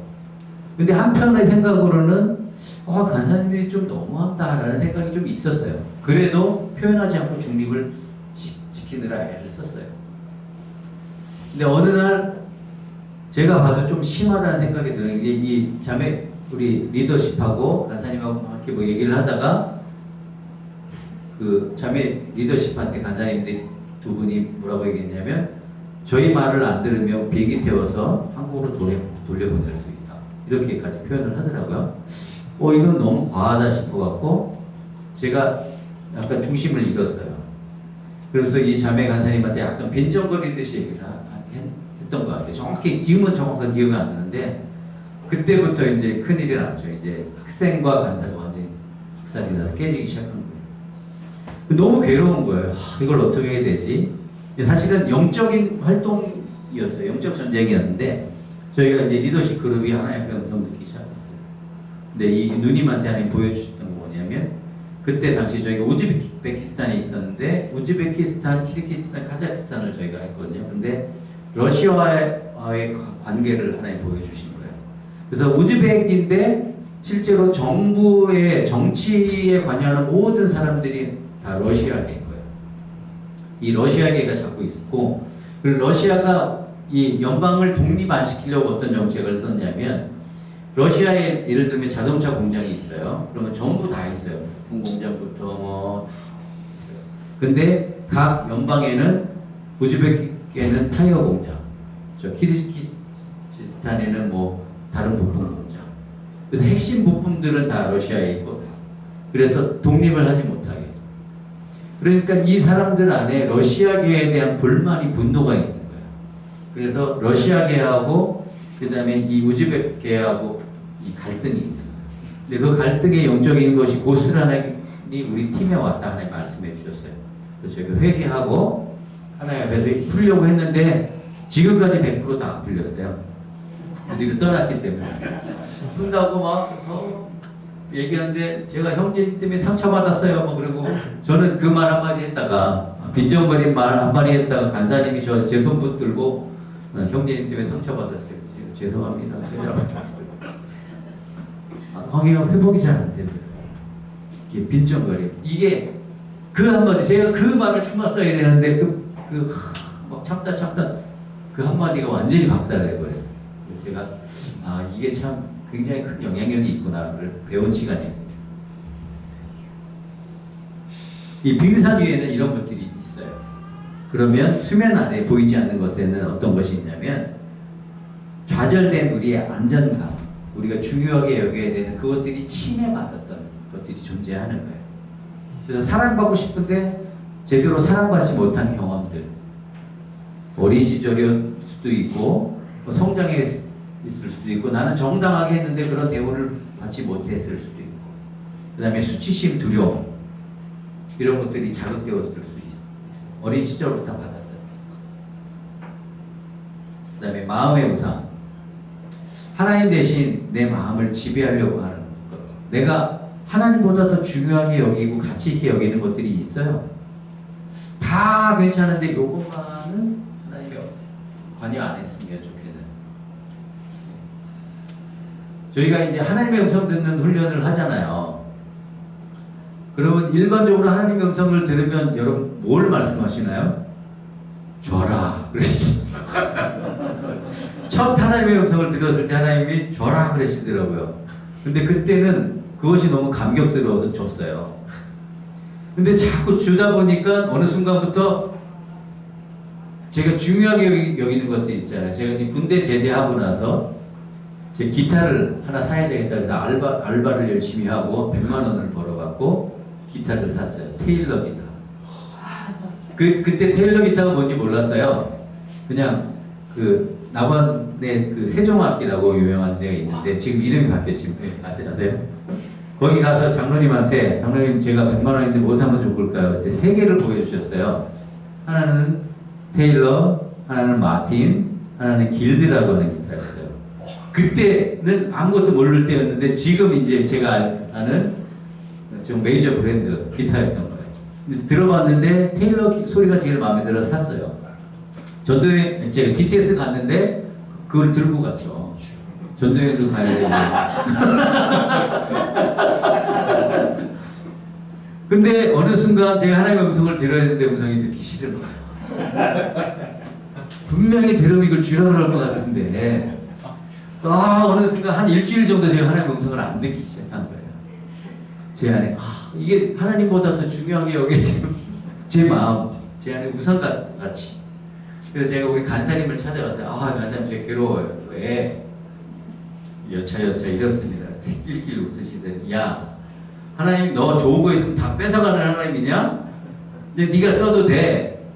근데 한편의 생각으로는 간사님이 좀 너무한다라는 생각이 좀 있었어요. 그래도 표현하지 않고 중립을 지키느라 애를 썼어요. 근데 어느 날 제가 봐도 좀 심하다는 생각이 드는 게 이 자매 우리 리더십하고 간사님하고 이렇게 뭐 얘기를 하다가 그 자매 리더십한테 간사님들이 2분이 뭐라고 얘기했냐면 저희 말을 안 들으면 비행기 태워서 한국으로 돌려보낼 수 있다. 이렇게까지 표현을 하더라고요. 이건 너무 과하다 싶어갖고 제가 약간 중심을 잃었어요. 그래서 이 자매 간사님한테 약간 빈정거리듯이 얘기를 했던 것 같아요. 정확히 지금은 정확하게 기억이 안 나는데 그때부터 이제 큰일이 났죠. 이제 학생과 간사가 완전히 학살이 나서 깨지기 시작한 거예요. 너무 괴로운 거예요. 이걸 어떻게 해야 되지? 사실은 영적인 활동이었어요. 영적 전쟁이었는데 저희가 이제 리더십 그룹이 하나의 변성 느끼기 시작했어요. 근데 이 누님한테 하나님 보여주셨던 거 뭐냐면 그때 당시 저희가 우즈베키스탄에 있었는데 우즈베키스탄, 키르기스탄, 카자흐스탄을 저희가 했거든요. 근데 러시아와의 관계를 하나님 보여주신 거예요. 그래서 우즈벡인데 실제로 정부의 정치에 관여하는 모든 사람들이 다 러시아계인 거예요. 이 러시아계가 잡고 있고 그리고 러시아가 이 연방을 독립 안 시키려고 어떤 정책을 썼냐면 러시아에 예를 들면 자동차 공장이 있어요. 그러면 전부 다 있어요. 부품 공장부터 뭐 있어요. 근데 각 연방에는 우즈베키스탄에는 타이어 공장, 저 키르기스탄에는 뭐 다른 부품 공장. 그래서 핵심 부품들은 다 러시아에 있고 다. 그래서 독립을 하지 못하게. 그러니까 이 사람들 안에 러시아계에 대한 불만이 분노가 있는 거예요. 그래서 러시아계하고 그 다음에 이 우즈베크계하고 이 갈등이 있는 거예요. 근데 그 갈등의 영적인 것이 고스란히 우리 팀에 왔다 하나님 말씀해 주셨어요. 그래서 저희가 회개하고 하나님 앞에서 풀려고 했는데 지금까지 100% 다 안 풀렸어요. 근데 떠났기 때문에 푼다고 막 얘기하는데 제가 형제님 때문에 상처받았어요. 뭐 그리고 저는 그 말 한마디 했다가 빈정거린 말 한마디 했다가 간사님이 제 손 붙들고 형제님 때문에 상처받았어요. 죄송합니다. 관계가 회복이 잘 안 되더라고요. 이게 빈정거림. 이게 그 한마디 제가 그 말을 참았어야 되는데 막 참다 그 한마디가 완전히 박살내버렸어요. 그래서 제가 이게 참 굉장히 큰 영향력이 있구나를 배운 시간이었습니다. 이 빙산 위에는 이런 것들이 있어요. 그러면 수면 아래 보이지 않는 것에는 어떤 것이 있냐면 좌절된 우리의 안전감, 우리가 중요하게 여겨야 되는 그것들이 침해받았던 것들이 존재하는 거예요. 그래서 사랑받고 싶은데 제대로 사랑받지 못한 경험들, 어린 시절일 수도 있고 성장에 있을 수도 있고 나는 정당하게 했는데 그런 대우를 받지 못했을 수도 있고 그 다음에 수치심, 두려움 이런 것들이 자극되었을 수 있어요. 어린 시절부터 받았던 그 다음에 마음의 우상, 하나님 대신 내 마음을 지배하려고 하는 것, 내가 하나님보다 더 중요하게 여기고 가치 있게 여기는 것들이 있어요. 다 괜찮은데 요것만은 하나님이 관여 안 했으면 좋겠는. 저희가 이제 하나님의 음성 듣는 훈련을 하잖아요. 그러면 일반적으로 하나님의 음성을 들으면 여러분 뭘 말씀하시나요? 줘라 그러시죠. 첫 하나님의 음성을 들었을 때 하나님이 줘라 그러시더라고요. 근데 그때는 그것이 너무 감격스러워서 줬어요. 근데 자꾸 주다 보니까 어느 순간부터 제가 중요하게 여기는 것들이 있잖아요. 제가 이제 군대 제대하고 나서 제 기타를 하나 사야 되겠다 그래서 알바를 열심히 하고 100만 원을 벌어갖고 기타를 샀어요. 테일러 기타. 그때 테일러 기타가 뭔지 몰랐어요. 그냥 남원에 세종악기라고 유명한 데가 있는데 지금 이름이 바뀌었지. 아세요? 거기 가서 장로님한테 장로님 제가 100만 원인데 뭐 사면 좋을까요? 그때 세 개를 보여주셨어요. 하나는 테일러, 하나는 마틴, 하나는 길드라고 하는 기타였어요. 그때는 아무것도 모를 때였는데 지금 이제 제가 아는 좀 메이저 브랜드 기타였던 거예요. 근데 들어봤는데 테일러 소리가 제일 마음에 들어서 샀어요. 전도회 제가 DTS 갔는데 그걸 들고 갔죠. 전도회도 가야 되고. 근데 어느 순간 제가 하나님의 음성을 들어야 되는데 음성이 듣기 싫은 거예요. 분명히 들으면 이걸 주라고 할 것 같은데 어느 순간 한 일주일 정도 제가 하나님의 음성을 안 듣기 시작한 거예요. 제 안에 이게 하나님보다 더 중요하게 여겨지는 제 마음, 제 안에 우상같이. 그래서 제가 우리 간사님을 찾아갔어요. 간사님 저 괴로워요. 왜? 여차 이렇습니다. 낄낄 웃으시더니 야 하나님 너 좋은 거 있으면 다 뺏어가는 하나님이냐? 근데 네가 써도 돼.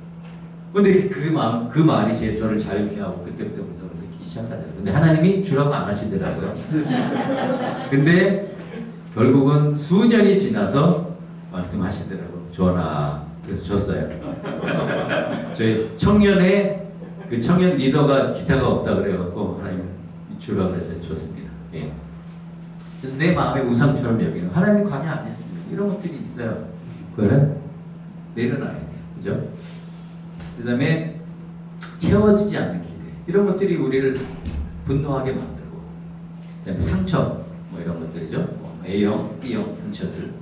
근데 그 말이 저를 자유케 하고 그때부터 음성을 듣기 시작하더라고요. 근데 하나님이 주라고 안 하시더라고요. 근데 결국은 수년이 지나서 말씀하시더라고요. 줘라. 그래서 줬어요. 저희 청년의 그 청년 리더가 기타가 없다 그래갖고 하나님 주라고 해서 줬습니다. 예. 내 마음의 우상처럼 여기는 하나님 관여 안 했습니다. 이런 것들이 있어요. 그걸 내려놔야 돼요. 그죠? 그 다음에 채워지지 않는 기대 이런 것들이 우리를 분노하게 만들고 그 다음에 상처 뭐 이런 것들이죠. A형, B형 상처들.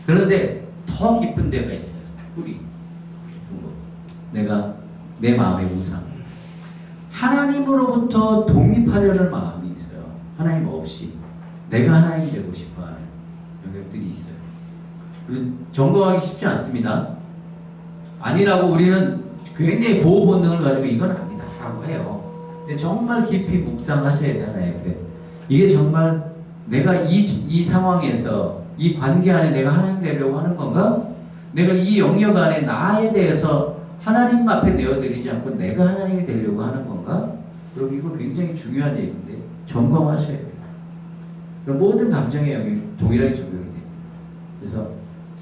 그런데 더 깊은 데가 있어요. 뿌리 깊은 거. 내가 내 마음의 우상 하나님으로부터 독립하려는 마음이 있어요. 하나님 없이 내가 하나님이 되고 싶어하는 영역들이 있어요. 점검하기 쉽지 않습니다. 아니라고 우리는 굉장히 보호 본능을 가지고 이건 아니다라고 해요. 근데 정말 깊이 묵상하셔야 돼 하나님 앞에. 이게 정말 내가 이 상황에서 이 관계 안에 내가 하나님 되려고 하는 건가? 내가 이 영역 안에 나에 대해서 하나님 앞에 내어드리지 않고 내가 하나님이 되려고 하는 건가? 그럼 이거 굉장히 중요한 얘기인데 점검하셔야 돼요. 그럼 모든 감정의 영역이 동일하게 적용이 돼요. 그래서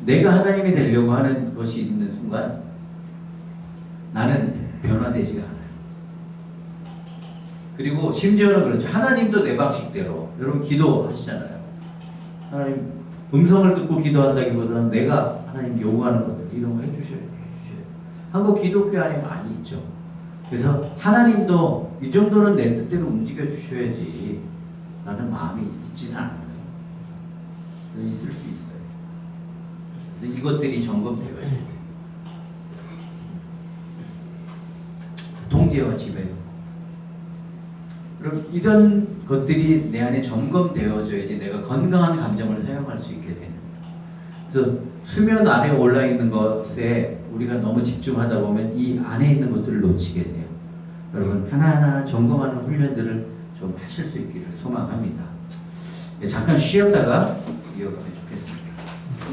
내가 하나님이 되려고 하는 것이 있는 순간 나는 변화되지가 않아요. 그리고 심지어는 그렇죠. 하나님도 내 방식대로 여러분 기도하시잖아요. 하나님 음성을 듣고 기도한다기보다는 내가 하나님 요구하는 것들 이런 거 해주셔야 돼요. 한국 기독교 안에 많이 있죠. 그래서 하나님도 이 정도는 내 뜻대로 움직여 주셔야지 라는 마음이 있지는 않아요. 있을 수 있어요. 그래서 이것들이 점검되어야 돼요. 통제와 지배. 그럼 이런 것들이 내 안에 점검되어져야지 내가 건강한 감정을 사용할 수 있게 되는 거예요. 그래서 수면 아래에 올라 있는 것에 우리가 너무 집중하다 보면 이 안에 있는 것들을 놓치게 돼요. 여러분 하나하나 점검하는 훈련들을 좀 하실 수 있기를 소망합니다. 잠깐 쉬었다가 이어가면 좋겠습니다.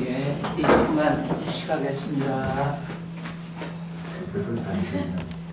예, 1분만 쉬가겠습니다. 그것을 다